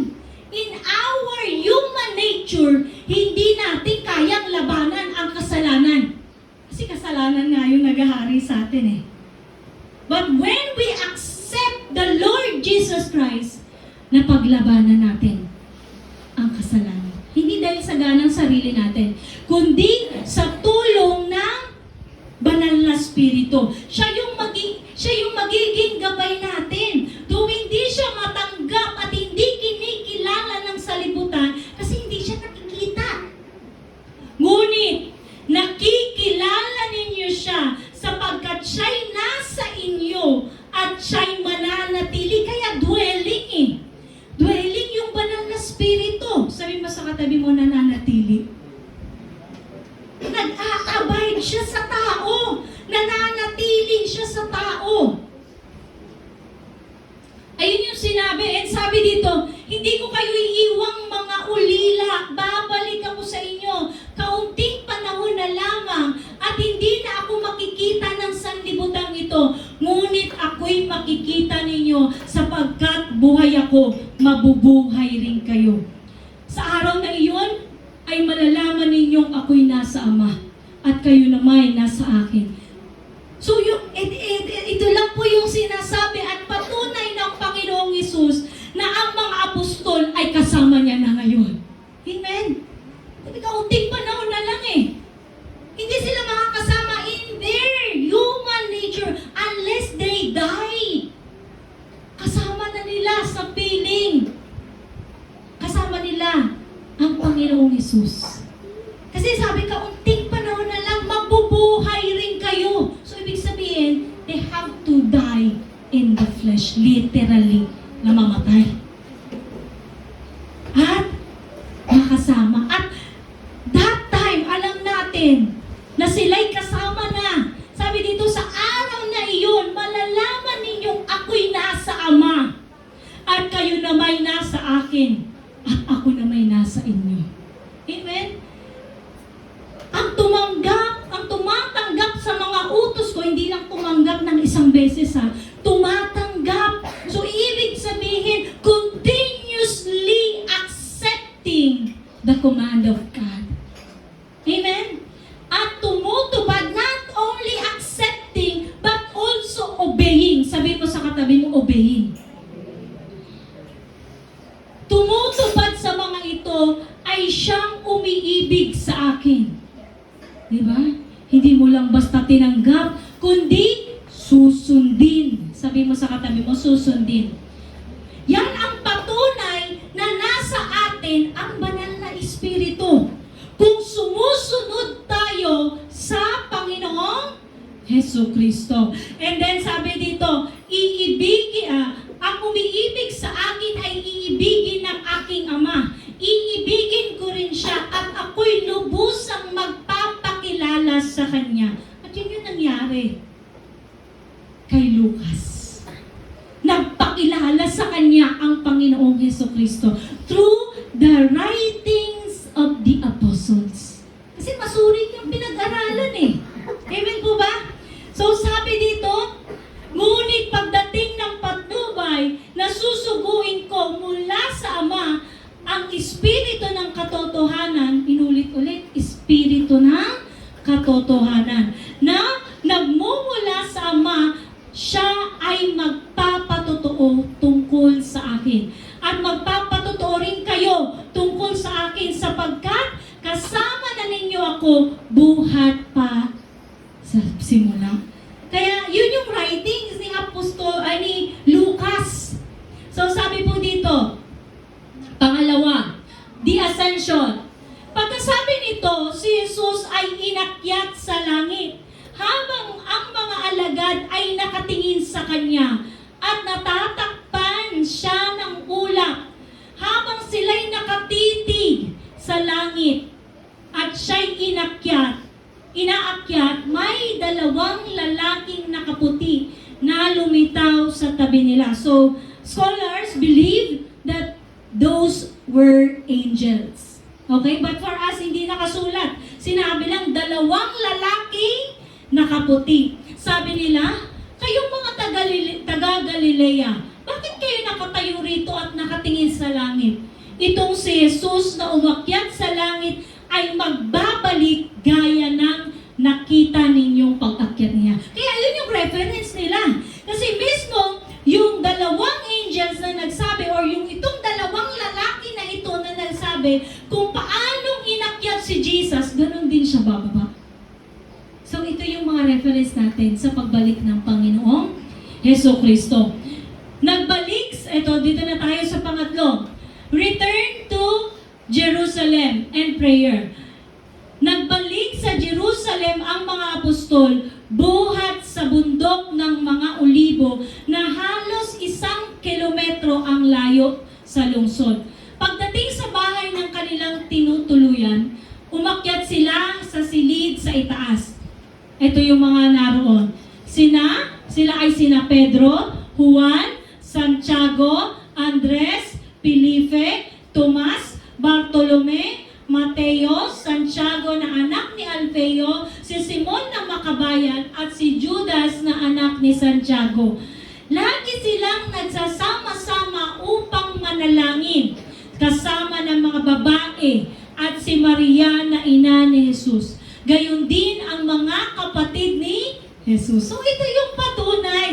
In our human nature, hindi natin kayang labanan ang kasalanan. Kasi kasalanan nga yung naghahari sa atin eh. But when we accept the Lord Jesus Christ, napaglabanan natin ang kasalanan. Hindi dahil sa ganang sarili natin, kundi sa tulong ng banal na Espiritu. Siya yung magiging gabay natin. Though hindi siya matanggap at hindi kinikilala ng salibutan kasi hindi siya nakikita. Ngunit, nakikilala ninyo siya sapagkat siya'y nasa inyo at siya'y mananatili. Kaya dwelling eh. Dwelling yung banal na Espiritu. Sabi mo sa katabi mo, nananatili. Nag-a-abide siya sa tao. Nananatili siya sa tao. Ayun yung sinabi. And sabi dito, hindi ko kayo iiwang mga ulila. Babalik ako sa inyo. Kaunting panahon na lamang at hindi na ako makikita ng sanlibutang ito. Ngunit ako'y makikita ninyo sapagkat buhay ako, mabubuhay rin kayo. Sa araw na iyon, ay malalaman ninyong ako'y nasa Ama at kayo naman nasa akin. So, ito lang po yung sinasabi at patunay ng Panginoong Hesus na ang mga apostol ay kasama niya na ngayon. Amen? Sabi kaunting panahon na lang eh. Hindi sila makakasama in their human nature unless they die. Kasama na nila sa piling. Kasama nila ang Panginoong Hesus. Kasi sabi kaunting panahon na lang, mabubuhay rin kayo. So, ibig sabihin, they have to die in the flesh. Literally, namamatay. At makasama. At that time, alam natin na sila'y kasama na. Sabi dito, sa araw na iyon, malalaman ninyong ako'y nasa Ama. At kayo nama'y nasa akin. At ako nama'y nasa inyo. Amen? Ang tumatanggap sa mga utos ko, hindi lang tumanggap ng isang beses ha. Tumatanggap. So, ibig sabihin, continuously accepting the command of God. Amen? At tumutupad, not only accepting, but also obeying. Sabi mo sa katabi mo, obey. ito ay siyang umiibig sa akin. Di ba? Hindi mo lang basta tinanggap, kundi susundin. Sabi mo sa katabi mo, susundin. Yan ang patunay na nasa atin ang banal na Espiritu. Kung sumusunod tayo sa Panginoong Hesus Kristo. And then sabi dito, ang umiibig sa akin ay iibigin ng aking Ama. Iibigin ko rin siya at ako'y lubusang magpapakilala sa Kanya. At yun yung nangyari kay Lucas. Nagpakilala sa Kanya ang Panginoong Hesukristo through the writings of the apostles. Kasi masuring yung pinag-aralan eh. Amen po ba? So sabi dito, ngunit pagdating ng patnubay, nasusuguin ko mula sa Ama ang Espiritu ng katotohanan, inulit-ulit, Espiritu ng katotohanan, na nagmumula sa Ama, siya ay magpapatotoo tungkol sa akin. At magpapatotoo rin kayo tungkol sa akin sapagkat kasama na ninyo ako buhat pa sa simula. Kaya yun yung writings ni ni Lucas. So sabi po dito, pangalawa, the ascension. Pagkasabi nito, si Jesus ay inakyat sa langit habang ang mga alagad ay nakatingin sa Kanya at natatakpan siya ng ulap habang sila'y nakatitig sa langit at siya'y inaakyat, may dalawang lalaking nakaputi na lumitaw sa tabi nila. So, scholars believe that those were angels. Okay? But for us, hindi nakasulat. Sinabi lang, dalawang lalaking nakaputi. Sabi nila, kayong mga taga-Galilea, bakit kayo nakatayo rito at nakatingin sa langit? Itong si Jesus na umakyat sa langit ay magbabalik gaya ng nakita ninyong pag-akyat niya. Kaya yun yung reference nila. Kasi mismo, yung dalawang angels na nagsabi or yung itong dalawang lalaki na ito na nagsabi kung paanong inakyat si Jesus, ganun din siya bababa. So ito yung mga reference natin sa pagbalik ng Panginoong Hesukristo. Nagbalik, dito na tayo sa pangatlo. Return to Jerusalem and prayer. Nagbalik sa Jerusalem ang mga apostol buhat sa bundok ng mga olibo na halos 1 kilometro ang layo sa lungsod. Pagdating sa bahay ng kanilang tinutuluyan, umakyat sila sa silid sa itaas. Ito yung mga naroon. Sila ay sina Pedro, Juan, Santiago, Andres, Felipe, Tomas, Bartolome, Mateo, Santiago na anak ni Alfeo, si Simon na Makabayan at si Judas na anak ni Santiago. Lagi silang nagsasama-sama upang manalangin kasama ng mga babae at si Maria na ina ni Jesus. Gayon din ang mga kapatid ni Jesus. So ito yung patunay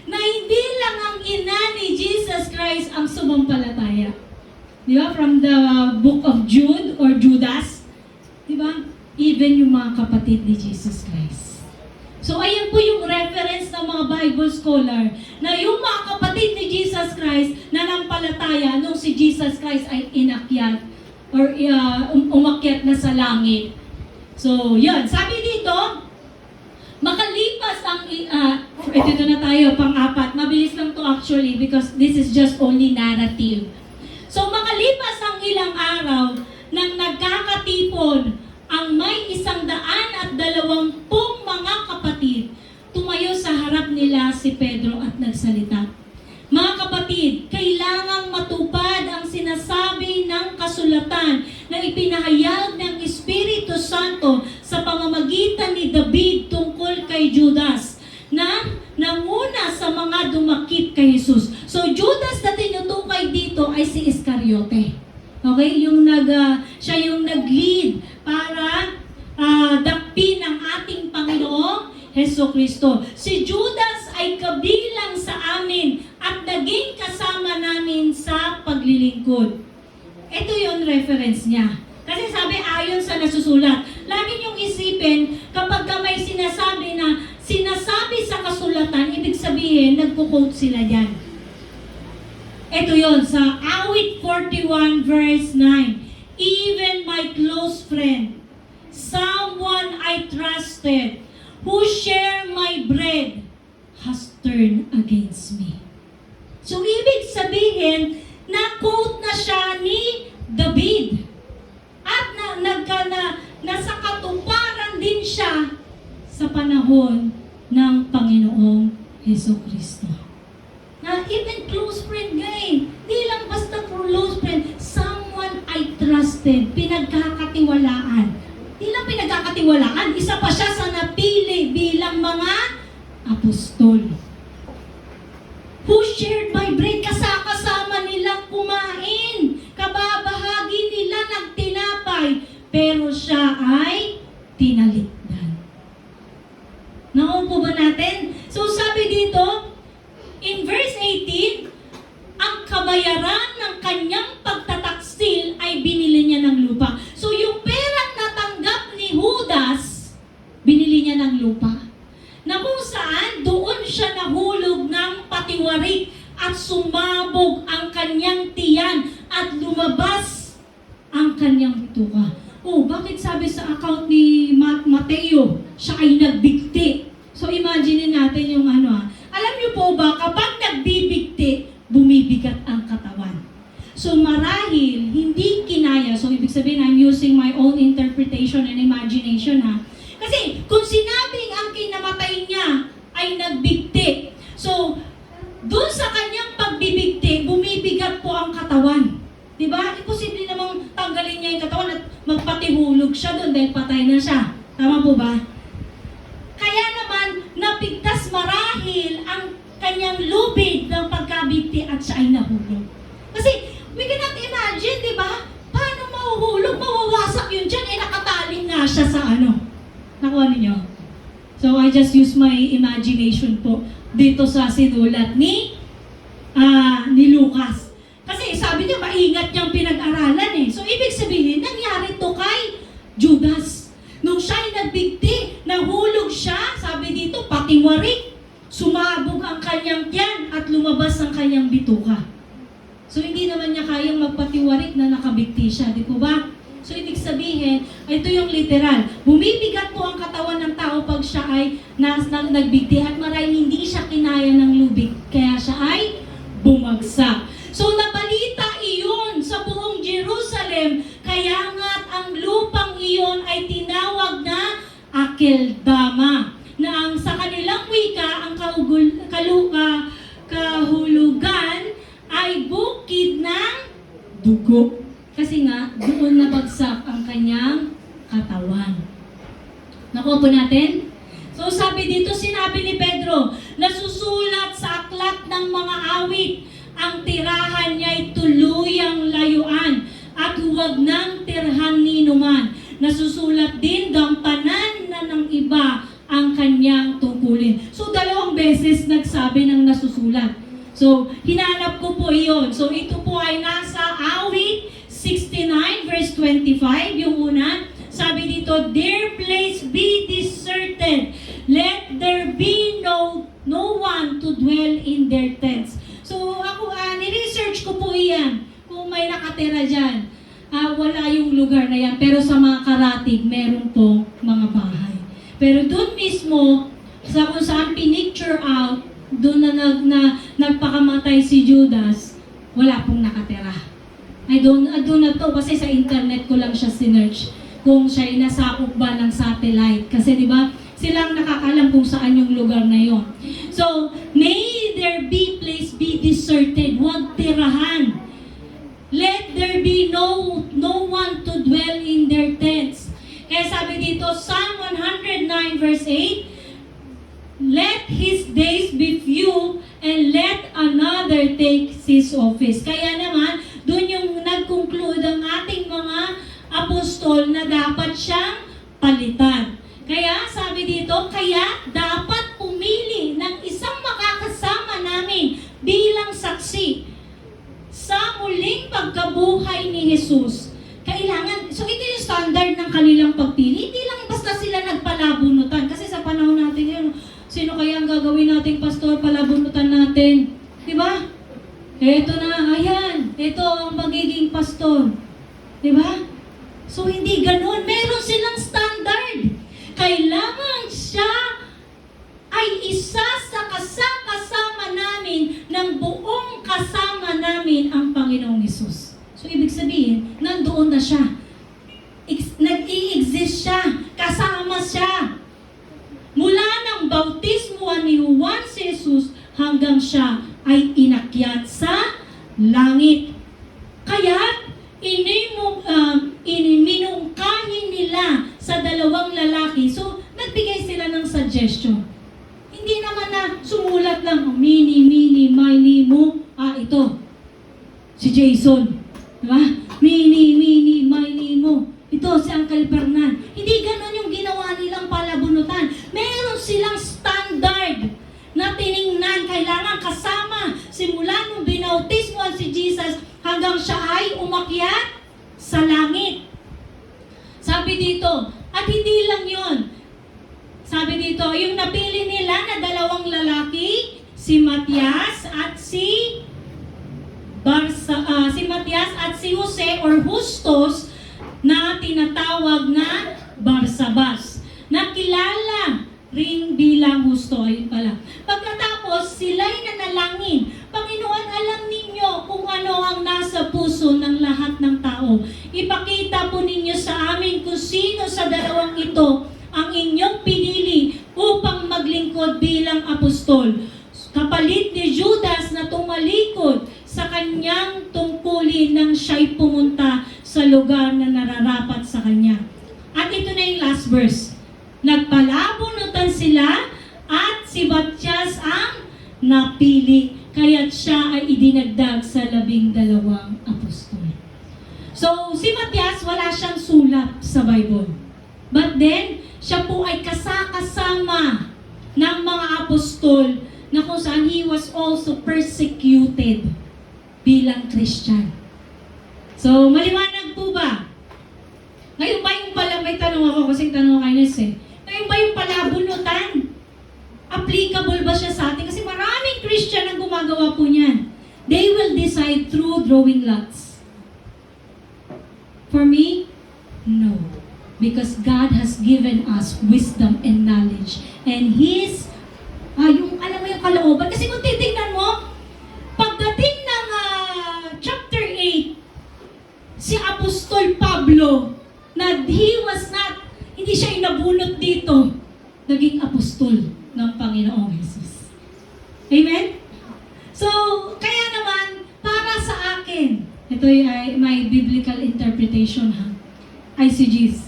na hindi lang ang ina ni Jesus Christ ang sumampalataya. Di ba? From the book of Jude or Judas. Di ba? Even yung mga kapatid ni Jesus Christ. So ayan po yung reference ng mga Bible scholar na yung mga kapatid ni Jesus Christ na nampalataya nung si Jesus Christ ay inakyat or umakyat na sa langit. So yun, sabi dito, makalipas ang, ito na tayo, pang-apat. Mabilis lang to actually because this is just only narrative. So makalipas ang ilang araw nang nagkakatipon ang may 120 mga kapatid, tumayo sa harap nila si Pedro at nagsalita. Mga kapatid, kailangang matupad ang sinasabi ng kasulatan na ipinahayag ng Espiritu Santo sa pamamagitan ni David tungkol kay Judas na nanguna sa mga dumakip kay Jesus. So Judas na tinutukoy dito ay si Iscariote. Okay? Siya yung nag-lead para dakpin ang ating Panginoong Hesukristo. Si Judas ay kabilang sa amin at naging kasama namin sa paglilingkod. ito yung reference niya. Kasi sabi, ayon sa nasusulat. Lagi niyong isipin, kapag ka may sinasabi sa kasulatan, ibig sabihin, nagko-quote sila dyan. Ito yon sa Awit 41 verse 9. Even my close friend, someone I trusted, who share my bread, has turned against me. So, ibig sabihin, na-quote na siya ni David. At nasa katuparan din siya sa panahon ng Panginoong Hesukristo. Na even close friend nga di lang basta close friend, someone I trusted, pinagkakatiwalaan. Di lang pinagkakatiwalaan, isa pa siya sa napili bilang mga apostol. Who shared my bread, kasama nilang kumain, kababahagi nila ng tinapay, pero siya ay tinalikdan. Naupo ba natin? So sabi dito, in verse 18, ang kabayaran ng kanyang pagtataksil ay binili niya ng lupa. So yung perang natanggap ni Judas, binili niya ng lupa. Na kung saan doon siya nahulog ng patiwarik at sumabog ang kanyang tiyan at lumabas ang kanyang bituka. Oh, bakit sabi sa account ni Mateo, siya ay nagbigti? So imagine natin yung alam niyo po ba, kapag nagbibigti, bumibigat ang katawan. So marahil, hindi kinaya, so ibig sabihin, I'm using my own interpretation and imagination Kasi kung sinabing ang kinamatay niya ay nagbigti, so doon sa kanyang pagbibigti, bumibigat po ang katawan. Diba? Imposible namang tanggalin niya yung katawan at magpatihulog siya doon dahil patay na siya. Tama po ba? Kaya naman, napigtas marahil ang kanyang lubid ng pagkabigti at siya ay nahulog. Kasi, we cannot imagine, di ba? Paano mahuhulog? Mawawasak yun dyan. Nakataling nga siya sa Nakuha ninyo? So, I just use my imagination po dito sa sinulat ni Lucas. Kasi sabi niya, maingat niyang pinag-aralan So, ibig sabihin, nangyari to kay Judas. Nung siya'y nagbigti, nahulog siya, sabi dito, patiwarik, sumabog ang kanyang tiyan at lumabas ang kanyang bituka. So, hindi naman niya kayang magpatiwarik na nakabigti siya, di po ba? So, ibig sabihin, ito yung literal. Bumibigat po ang katawan ng tao pag siya ay nagbigti at marahil hindi siya kinaya ng lubig. Kaya siya ay bumagsak. So, nabalita iyon sa buong Jerusalem. Kaya nga't ang lupang iyon ay tinawag na Akeldama. Na ang sa kanilang wika, ang kahulugan ay bukid ng dugo. Kasi nga, doon nabagsak ang kanyang katawan. Nakuha po natin? So sabi dito, sinabi ni Pedro, nasusulat sa aklat ng mga awit, ang tirahan niya'y tuluyang layuan at huwag nang tirhan ninuman. Nasusulat din, gampanan na ng iba ang kanyang tungkulin. So 2 beses nagsabi ng nasusulat. So hinanap ko po iyon. So ito po ay nasa awit 69 verse 25, yung una, sabi dito, their place be deserted, let there be no one to dwell in their tents. So ako, ni-research ko po iyan, kung may nakatira dyan. Wala yung lugar na yan, pero sa mga karatig, meron po mga bahay. Pero doon mismo, sa kung saan pinicture out, doon na nagpakamatay si Judas, wala pong nakatira. I don't know to kasi sa internet ko lang siya sinearch kung siya ay nasakop ba ng satellite. Kasi di ba silang nakakalam kung saan yung lugar na yon. So, may their be place be deserted. Huwag tirahan. Let there be no one to dwell in their tents. Kaya sabi dito, Psalm 109 verse 8, let his days be few and let another take his office. Kaya naman, doon yung nag-conclude ang ating mga apostol na dapat siyang palitan. Kaya sabi dito, kaya dapat pumili ng isang makakasama namin bilang saksi sa muling pagkabuhay ni ni Jesus, kailangan, so ito yung standard ng kanilang pagpili. Hindi lang basta sila nagpalabunutan. Kasi sa panahon natin yun, sino kaya ang gagawin nating pastor, palabunutan natin? Diba? Ito na, ayan, ito ang magiging pastor. Diba? So hindi ganun. Meron silang standard. Kailangan siya ay isa sa kasama namin ng buong kasama namin ang Panginoong Hesus. So, ibig sabihin, nandoon na siya. Nag-i-exist siya. Kasama siya. Mula ng bautismuhan ni Juan si Jesus hanggang siya ay inakyat sa langit. Kaya, minungkahin nila sa dalawang lalaki. So, nagbigay sila ng suggestion. Hindi naman na sumulat lang, mini, mini, mo. Ito. Si Jason. Diba? Mini, mini, mo. Ito, si Uncle Fernan. Hindi ganon yung ginawa nilang palabunutan. Meron silang standard na tiningnan. Kailangan kasama. Simula nung binautismuhan si Jesus hanggang siya ay umakyat sa langit. Sabi dito, at hindi lang yon. Sabi dito, yung napili nila na dalawang lalaki, si Matias at si Jose or Justos na tinatawag na Barsabas. Nakilala rin bilang Justo. Ayun pala. Pagkatapos, sila'y nanalangin. Panginoon, alam ninyo kung ano ang nasa puso ng lahat ng tao. Ipakita po ninyo sa amin kung sino sa dalawang ito ang inyong pinili upang maglingkod bilang apostol. Kapalit ni Judas na tumalikod sa kanyang tungkulin nang siya'y pumunta sa lugar na nararapat sa kanya. At ito na yung last verse. Nagpalabunutan sila at si Matias ang napili. Kaya't siya ay idinagdag sa 12 apostol. So, si Matias, wala siyang sulat sa Bible. But then, siya po ay kasama ng mga apostol na kung saan he was also persecuted bilang Christian. So, maliwanag po ba? Ngayon ba yung pala, may tanong ako kasi tanong kay Nes eh. Ngayon ba yung palabunutan? Applicable ba siya sa atin? Kasi maraming Christian ang gumagawa po niyan. They will decide through drawing lots. For me, no. Because God has given us wisdom and knowledge. And His, alam mo yung kalooban. Kasi kung titignan mo, pagdating ng chapter 8, si Apostol Pablo, na hindi siya inabunot dito, naging apostol ng Panginoong Jesus. Amen? So, kaya naman, para sa akin, ito ay my biblical interpretation ICGs.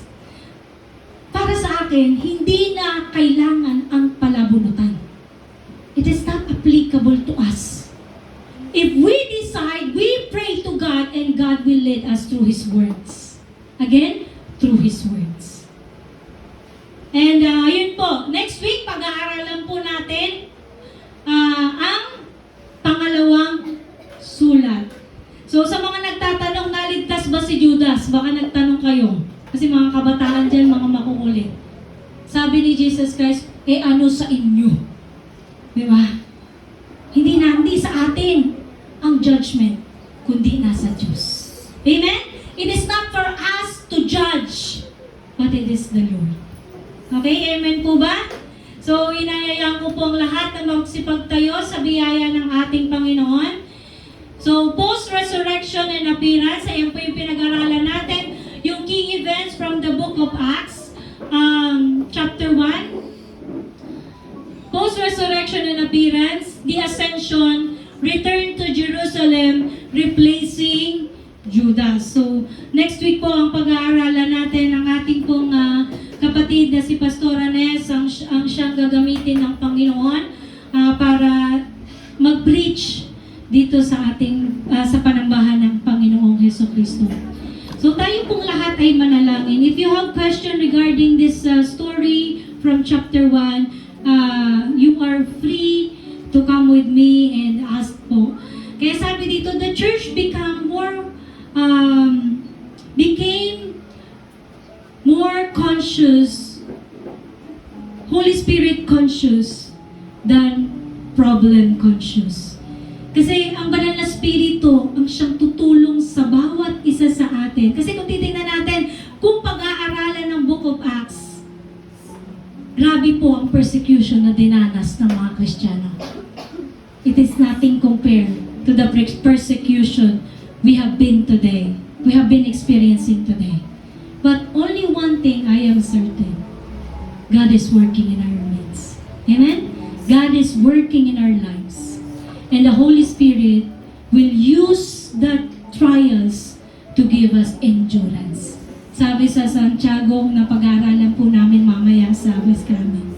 Para sa akin, hindi na kailangan ang palabunutan. It is not applicable to us. If we decide, we pray to God and God will lead us through His words. Again, through His words. And yun po, next week, pag-aaralan po natin ang pangalawang sulat. So sa mga nagtatanong, naligtas ba si Judas? Baka nagtanong kayo. Kasi mga kabataan dyan, mga makukulit. Sabi ni Jesus Christ, ano sa inyo? Di ba? Hindi sa atin ang judgment, kundi nasa Diyos. Amen? It is not for us to judge, but it is the Lord. Okay? Amen po ba? So, inayayang ko po ang lahat na magsipagtayo sa biyaya ng ating Panginoon. So, post-resurrection and appearance, ayan po yung pinag-aralan natin. Yung key events from the book of Acts, chapter 1. Post-resurrection and appearance, the ascension, return to Jerusalem, replacing Judas. So, next week po ang pag-aaralan natin ang ating pong kapatid na si Pastora Nes, ang siyang gagamitin ng Panginoon para mag-preach dito sa ating sa panambahan ng Panginoong Hesukristo. So tayo pong lahat ay manalangin. If you have question regarding this story from chapter 1, you are free to come with me and ask po. Kaya sabi dito, the church become more conscious, Holy Spirit conscious than problem conscious. Kasi ang banal na spirito ang siyang tutulong sa bawat isa sa atin. Kasi kung titingnan natin, kung pag-aaralan ng Book of Acts, grabe po ang persecution na dinanas ng mga Kristiyano. It is nothing compared to the persecution we have been experiencing today. But only one thing I am certain, God is working in our midst. Amen? God is working in our lives. And the Holy Spirit will use the trials to give us endurance. Sabi sa Santiago na pag-aaralan po namin mamaya sa West Kramen,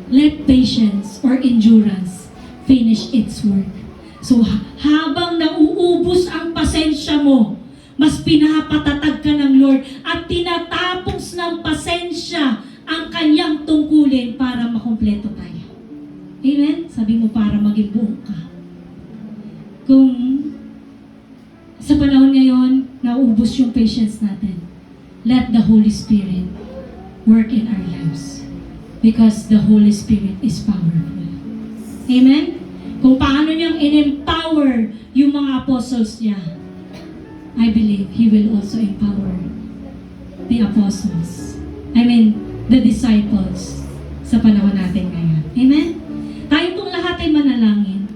let patience or endurance finish its work. So habang nauubos ang pasensya mo, mas pinapatatag ka ng Lord at tinatapos ng pasensya ang kanyang tungkulin para makumpleto tayo. Amen? Sabi mo para maging buo ka. Kung sa panahon ngayon, naubos yung patience natin, let the Holy Spirit work in our lives. Because the Holy Spirit is powerful. Amen? Kung paano niyang in-empower yung mga apostles niya, I believe He will also empower the apostles. The disciples sa panahon natin ngayon. Amen? Tayo pong lahat ay manalangin.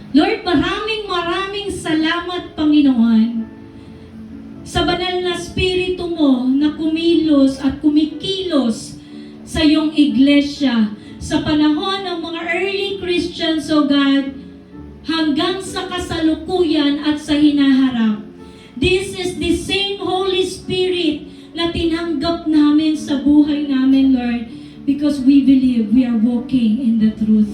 Lord, maraming salamat, Panginoon, sa banal na spirito mo na kumilos at kumikilos sa iyong iglesia sa panahon ng mga early Christians, O God, hanggang sa kasalukuyan at sa hinaharap. This is the same Holy Spirit na tinanggap namin sa buhay namin, Lord, because we believe we are walking in the truth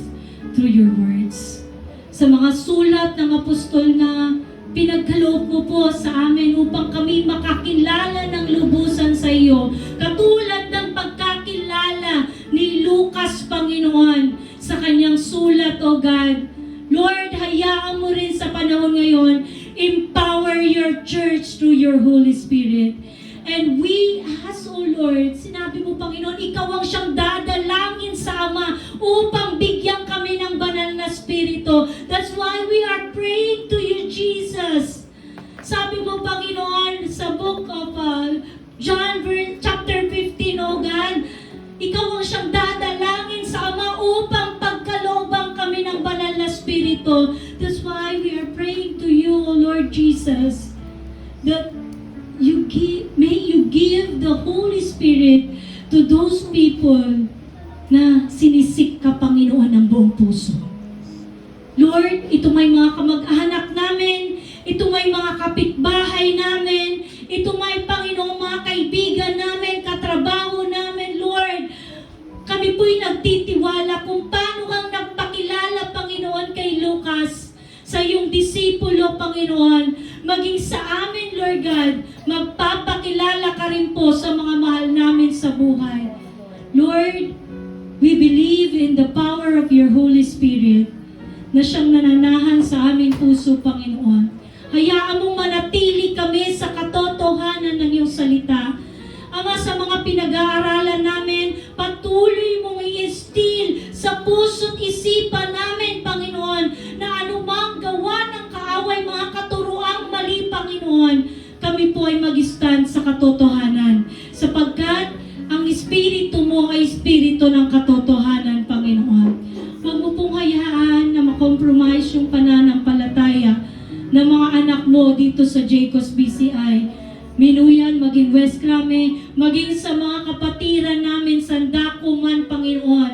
through your words. Sa mga sulat ng apostol na pinagkaloob mo po sa amin upang kami makakilala ng lubusan sa iyo, katulad ng pagkakilala ni Lucas, Panginoon, sa kanyang sulat, O God. Lord, hayaan mo rin sa panahon ngayon, empower your church through your Holy Spirit. And we ask, O Lord, sinabi mo, Panginoon, ikaw ang siyang dadalangin sa Ama upang bigyan kami ng banal na spirito. That's why we are praying to you, Jesus. Sabi mo, Panginoon, sa book of John chapter 15, O God, ikaw ang siyang dadalangin sa Ama upang pagkalooban kami ng banal na spirito. That's why we are praying to you, O Lord Jesus, that may you give the Holy Spirit to those people na sinisik ka, Panginoon, ng buong puso. Lord, ito may mga kamag-anak namin, ito may mga kapitbahay namin, ito may, Panginoon, mga kaibigan namin, katrabaho namin, Lord. Kami po'y nagtitiwala kung paano kang nagpakilala, Panginoon, kay Lucas, sa iyong disipulo, Panginoon, maging sa amin, Lord God, magpapakilala ka rin po sa mga mahal namin sa buhay. Lord, we believe in the power of your Holy Spirit na siyang nananahan sa aming puso, Panginoon. Hayaan mong manatili kami sa katotohanan ng iyong salita. Ama, sa mga pinag-aaralan namin, patuloy mong i-instill sa puso't isipan namin, Panginoon, na anumang gawa ng kaaway, mga katuruang mali, Panginoon, kami po ay mag-stand sa katotohanan. Sapagkat ang Espiritu mo ay Espiritu ng katotohanan, Panginoon. Huwag mo pong hayaan na makompromise yung pananampalataya ng mga anak mo dito sa Jacobs BCI. Minuyan, maging West Kramen, maging sa mga kapatiran namin sa Dakuman, Panginoon,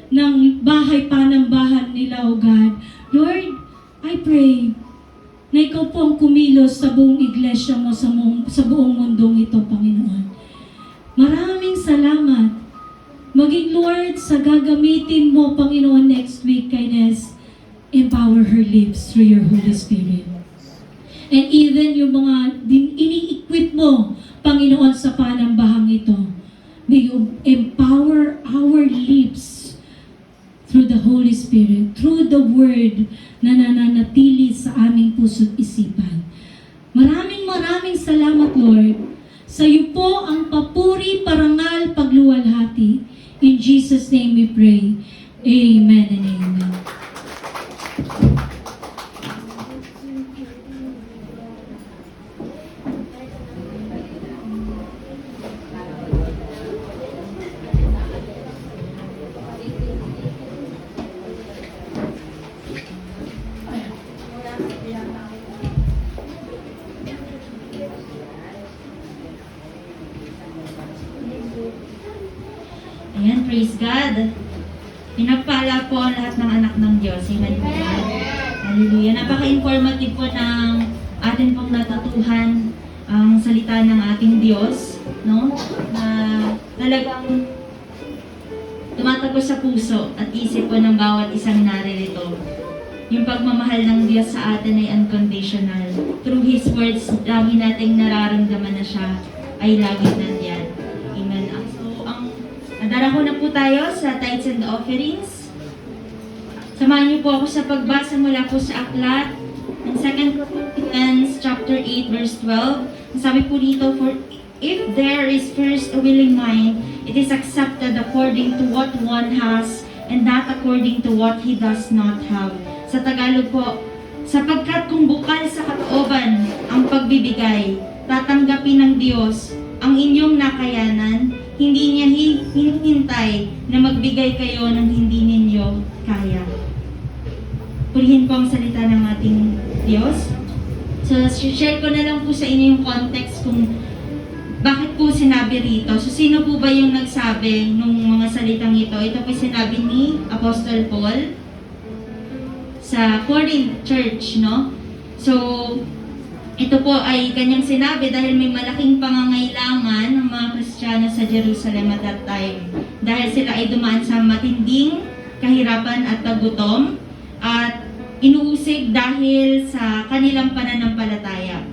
ng bahay panambahan nila, O God. Lord, I pray na ikaw po ang kumilos sa buong iglesia mo sa buong mundong ito, Panginoon. Maraming salamat. Maging Lord, sa gagamitin mo, Panginoon, next week kay Nes, empower her lips through your Holy Spirit. And even yung mga ini-equip mo, Panginoon, sa panambahang ito, may you empower our lips through the Holy Spirit, through the Word na nananatili sa aming puso't isipan. Maraming salamat, Lord, Sa iyo po ang papuri, parangal, pagluwalhati. In Jesus' name we pray. Amen and amen. Ayan, praise God. Pinagpala po ang lahat ng anak ng Diyos. Amen po ba? Hallelujah. Napaka-informative po ng atin pong natutuhan ang salita ng ating Diyos, no? Na talagang tumatagos sa puso at isip po ng bawat isang naririto. Yung pagmamahal ng Diyos sa atin ay unconditional. Through His words, lagi nating nararamdaman na siya ay laging nandiyan. Amen. So, darako na po tayo sa tithes and offerings. Samahan niyo po ako sa pagbasa mula po sa aklat ng 2 Corinthians chapter 8 verse 12. Ang sabi po dito, for if there is first a willing mind, it is accepted according to what one has and not according to what he does not have. Sa Tagalog po, sapagkat kung bukal sa kalooban ang pagbibigay, tatanggapin ng Diyos ang inyong nakayanan, hindi niya hinihintay na magbigay kayo ng hindi ninyo kaya. Purihin po ang salita ng ating Diyos. So, share ko na lang po sa inyo yung context kung bakit po sinabi rito. So, sino po ba yung nagsabi nung mga salitang ito? Ito po sinabi ni Apostle Paul sa Corinth Church, no? So, ito po ay kanyang sinabi dahil may malaking pangangailangan ng mga Kristiyano sa Jerusalem at that time. Dahil sila ay dumaan sa matinding kahirapan at tagutom at inuusig dahil sa kanilang pananampalataya.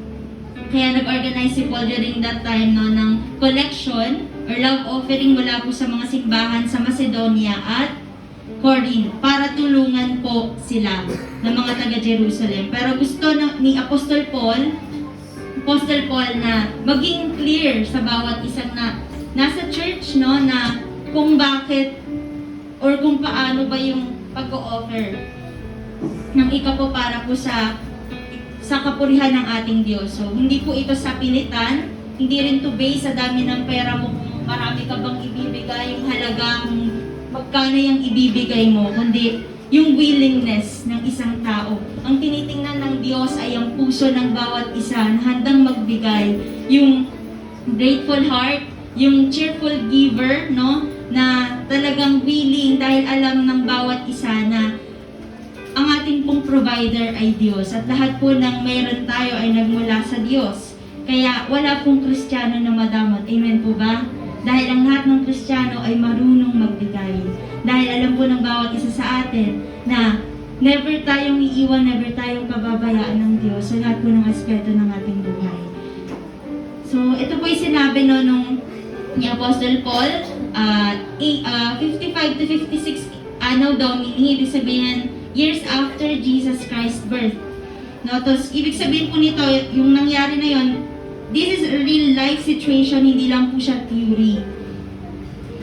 Kaya nag-organize si Paul during that time no, ng collection or love offering mula po sa mga simbahan sa Macedonia at Corinth para tulungan po sila ng mga taga-Jerusalem. Pero gusto ni Apostle Paul na maging clear sa bawat isang na nasa church no na kung bakit or kung paano ba yung pag-o-offer ng ikapo para po sa kapurihan ng ating Diyos. So, hindi po ito sa pilitan, hindi rin to base sa dami ng pera mo kung marami ka bang ibibigay, yung halagang magkano yung ibibigay mo, kundi yung willingness ng isang tao. Ang tinitingnan ng Diyos ay ang puso ng bawat isa na handang magbigay, yung grateful heart, yung cheerful giver, no, na talagang willing dahil alam ng bawat isa na ang ating pong provider ay Diyos at lahat po ng mayroon tayo ay nagmula sa Diyos. Kaya wala pong Kristiyano na madamot. Amen po ba? Dahil ang lahat ng Kristiyano ay marunong magbigay. Dahil alam po ng bawat isa sa atin na never tayong iiwan, never tayong pababayaan ng Diyos sa lahat po ng aspeto ng ating buhay. So, ito po yung sinabi no, nung ni Apostle Paul, 55 to 56 Anno Domini, ibig sabihin years after Jesus Christ's birth. No, tapos, ibig sabihin po nito, yung nangyari na yon, this is a real life situation, hindi lang po siya theory.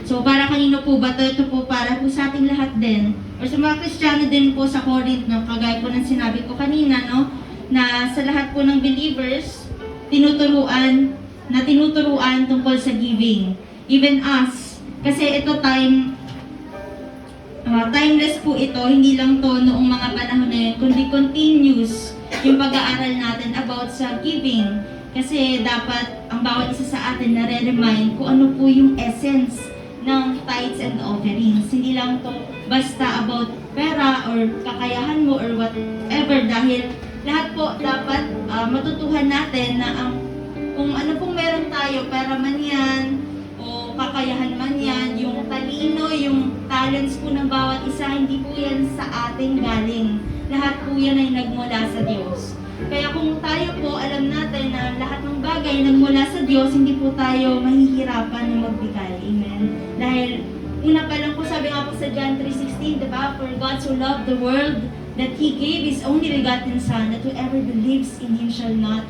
So, para kanino po ba ito? Ito po para po sa ating lahat din. Or sa mga Kristiyano din po sa Corinth, no, kagaya po ng sinabi ko kanina, no, na sa lahat po ng believers, tinuturuan tungkol sa giving. Even us. Kasi ito timeless po ito, hindi lang to noong mga panahon na yun, kundi continuous yung pag-aaral natin about sa giving. Kasi dapat ang bawat isa sa atin nare-remind kung ano po yung essence ng tithes and offerings. Hindi lang to basta about pera or kakayahan mo or whatever, dahil lahat po dapat matutuhan natin na kung ano pong meron tayo, pera man yan, o kakayahan man yan, yung talino, yung talents po ng bawat isa, hindi po yan sa ating galing. Lahat po yan ay nagmula sa Diyos. Kaya kung tayo po, alam natin na lahat ng bagay nagmula sa Diyos, hindi po tayo mahihirapan na magbigay. Amen? Dahil una pa lang po, sabi nga po sa John 3:16, diba? For God so loved the world that He gave His only begotten Son, that whoever believes in Him should not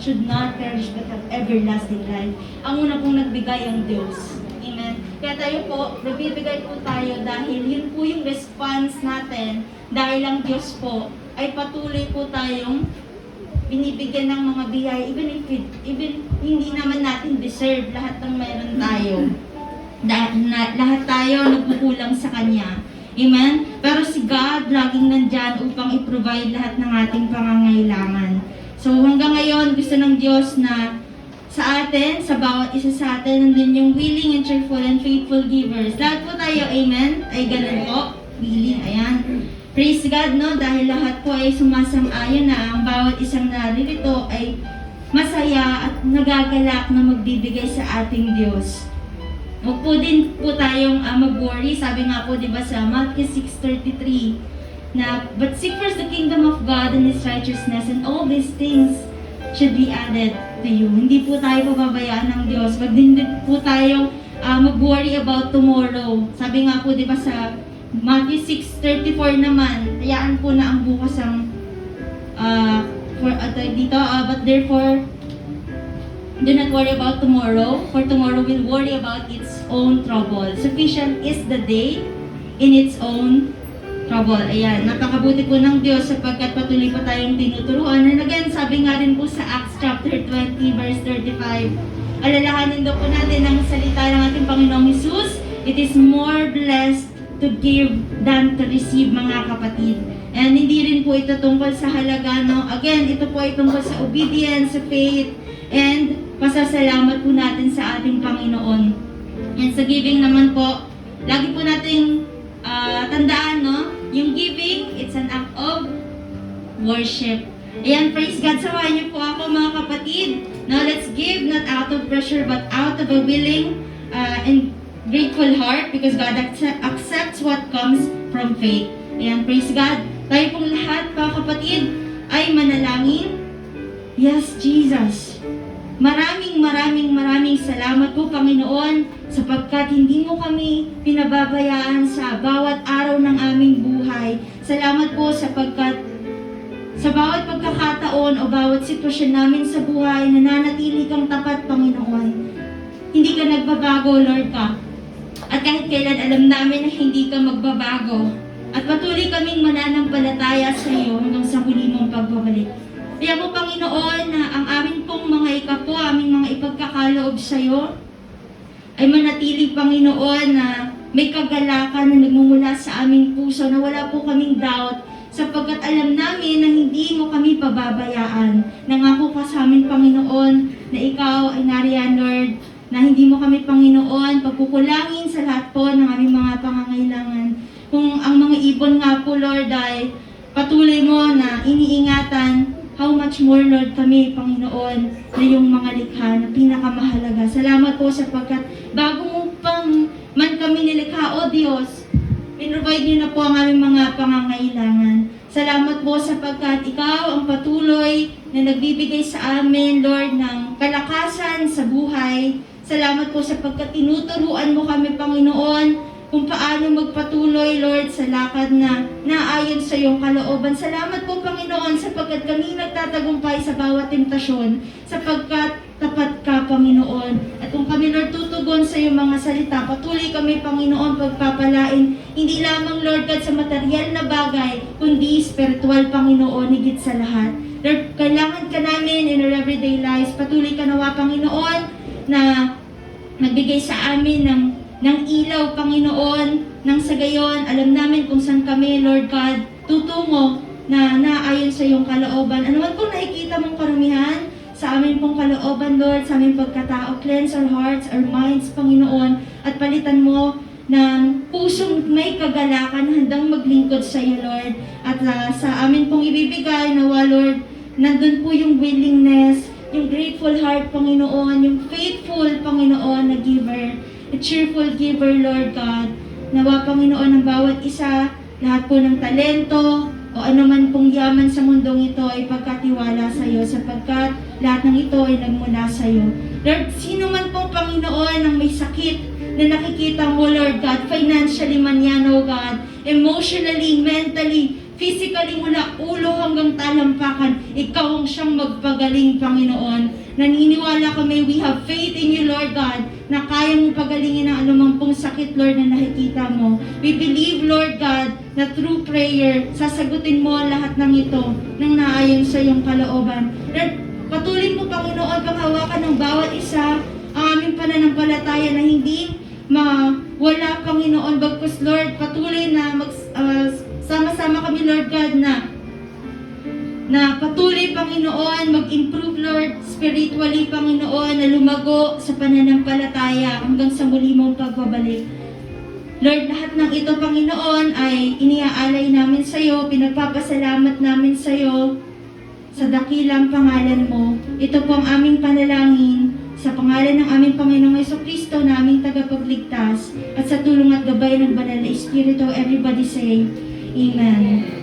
perish but have everlasting life. Ang una pong nagbigay ang Diyos. Amen. Kaya tayo po, nagbibigay po tayo dahil yun po yung response natin dahil ang Diyos po ay patuloy po tayong binibigyan ng mga biyaya, even hindi naman natin deserve lahat ng meron tayo. Lahat tayo nagkukulang sa Kanya. Amen? Pero si God laging nandyan upang i-provide lahat ng ating pangangailangan. So hanggang ngayon, gusto ng Diyos na sa atin, sa bawat isa sa atin, nandun yung willing and cheerful and faithful givers. Lahat po tayo, amen? Ay ganun po. Willing, ayan. Praise God, no? Dahil lahat po ay sumasang-ayon na ang bawat isang naririto ay masaya at nagagalak na magbibigay sa ating Diyos. Huwag po din po tayong mag-worry. Sabi nga po, di ba, sa Matthew 6:33, na, but seek first the kingdom of God and His righteousness, and all these things should be added to you. Hindi po tayo pababayaan ng Diyos. Wag din po tayong mag-worry about tomorrow. Sabi nga po, di ba, sa Matthew 6:34 naman, hayaan po na ang bukas ang but therefore, do not worry about tomorrow, for tomorrow will worry about its own trouble. Sufficient is the day in its own trouble. Ayan, napakabuti po ng Diyos sapagkat patuloy pa tayong tinuturuan. And again, sabi nga rin po sa Acts chapter 20 verse 35, alalahanin daw po natin ang salita ng ating Panginoong Hesus, it is more blessed to give than to receive, mga kapatid. And hindi rin po ito tungkol sa halaga, no? Again, ito po ay tungkol sa obedience, sa faith, and pasasalamat po natin sa ating Panginoon. And sa giving naman po, lagi po nating tandaan, no? Yung giving, it's an act of worship. Ayan, praise God. Sawahan niyo po ako, mga kapatid. Now, let's give not out of pressure but out of a willing and grateful heart because God accepts what comes from faith. Ayan, praise God. Tayo pong lahat, mga kapatid, ay manalangin. Yes, Jesus. Maraming salamat po, Panginoon, sapagkat hindi mo kami pinababayaan sa bawat araw ng aming buhay. Salamat po sapagkat sa bawat pagkakataon o bawat sitwasyon namin sa buhay, nananatili kang tapat, Panginoon. Hindi ka nagbabago, Lord ka. At kahit kailan alam namin na hindi ka magbabago. At patuloy kaming mananampalataya sa iyo hanggang sa huli mong pagbabalik. Kaya po, Panginoon, na ang amin pong mga ikapo, aming mga ipagkakaloob sa iyo, ay manatili, Panginoon, na may kagalakan na nagmumula sa aming puso, na wala po kaming doubt, sapagkat alam namin na hindi mo kami pababayaan. Nangako ka sa amin, Panginoon, na ikaw ay nariyan, Lord, na hindi mo kami, Panginoon, pagkukulangin sa lahat po ng aming mga pangangailangan. Kung ang mga ibon nga po, Lord, ay patuloy mo na iniingatan, how much more, Lord, kami, Panginoon, na yung mga likha na pinakamahalaga. Salamat po sapagkat bago mo pang man kami nilikha, O Diyos, pinrovide niyo na po ang aming mga pangangailangan. Salamat po sapagkat ikaw ang patuloy na nagbibigay sa amin, Lord, ng kalakasan sa buhay. Salamat po sapagkat tinuturuan mo kami, Panginoon, kung paano magpatuloy, Lord, sa lakad na naayon sa iyong kalooban. Salamat po, Panginoon, sapagkat kami nagtatagumpay sa bawat tentasyon, sapagkat tapat ka, Panginoon. At kung kami, Lord, tutugon sa iyong mga salita, patuloy kami, Panginoon, pagpapalain, hindi lamang, Lord God, sa material na bagay, kundi spiritual, Panginoon, higit sa lahat. Lord, kailangan ka namin in our everyday lives. Patuloy ka nawa, Panginoon, na magbigay sa amin ng ilaw, Panginoon, nang sa gayon, alam namin kung saan kami, Lord God, tutungo na naayon sa iyong kalooban. Ano man kung nakikita mong karumihan sa amin pong kalooban, Lord, sa aming pagkatao, cleanse our hearts, our minds, Panginoon, at palitan mo ng pusong may kagalakan handang maglingkod sa iyo, Lord. At sa amin pong ibibigay, nawa, Lord, nandun po yung willingness, yung grateful heart, Panginoon, yung faithful, Panginoon, na giver, a cheerful giver, Lord God. Nawa, Panginoon, ng bawat isa, lahat po ng talento, o anuman pong yaman sa mundong ito ay pagkatiwala sa iyo, sapagkat lahat ng ito ay nagmula sa iyo. Lord, sino man pong, Panginoon, ang may sakit na nakikita mo, Lord God, financially man yan, O God, emotionally, mentally, physically mula ulo hanggang talampakan. Ikaw ang siyang magpagaling, Panginoon. Naniniwala kami, we have faith in you, Lord God, na kaya mo pagalingin ang anumang pong sakit, Lord, na nakikita mo. We believe, Lord God, na through prayer, sasagutin mo ang lahat ng ito nang naayon sa iyong kalooban. Lord, patuloy mo, Panginoon, panghawakan ng bawat isa ang aming pananampalataya na hindi mawala, Panginoon. Bagkus, Lord, patuloy na sama-sama kami, Lord God, na patuloy, Panginoon, mag-improve, Lord, spiritually, Panginoon, na lumago sa pananampalataya hanggang sa muli mong pagbabalik. Lord, lahat ng ito, Panginoon, ay iniaalay namin sa iyo, pinagpapasalamat namin sa iyo, sa dakilang pangalan mo. Ito po ang aming panalangin, sa pangalan ng aming Panginoong Jesucristo na aming tagapagligtas, at sa tulong at gabay ng Banal na Espiritu. Everybody say, Amen.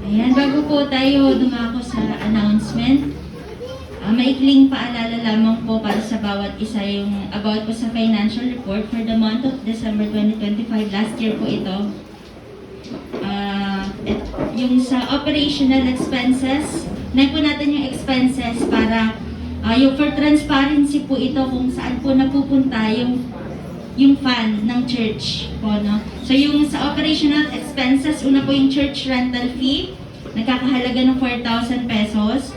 Ayan, bago po tayo dumako sa announcement, maikling paalala lamang po para sa bawat isa yung about po sa financial report for the month of December 2025. Last year po ito. Yung sa operational expenses, tignan po natin yung expenses para yung for transparency po ito kung saan po napupunta yung fund ng church po, no? So yung sa operational expenses, una po yung church rental fee, nagkakahalaga ng 4,000 pesos.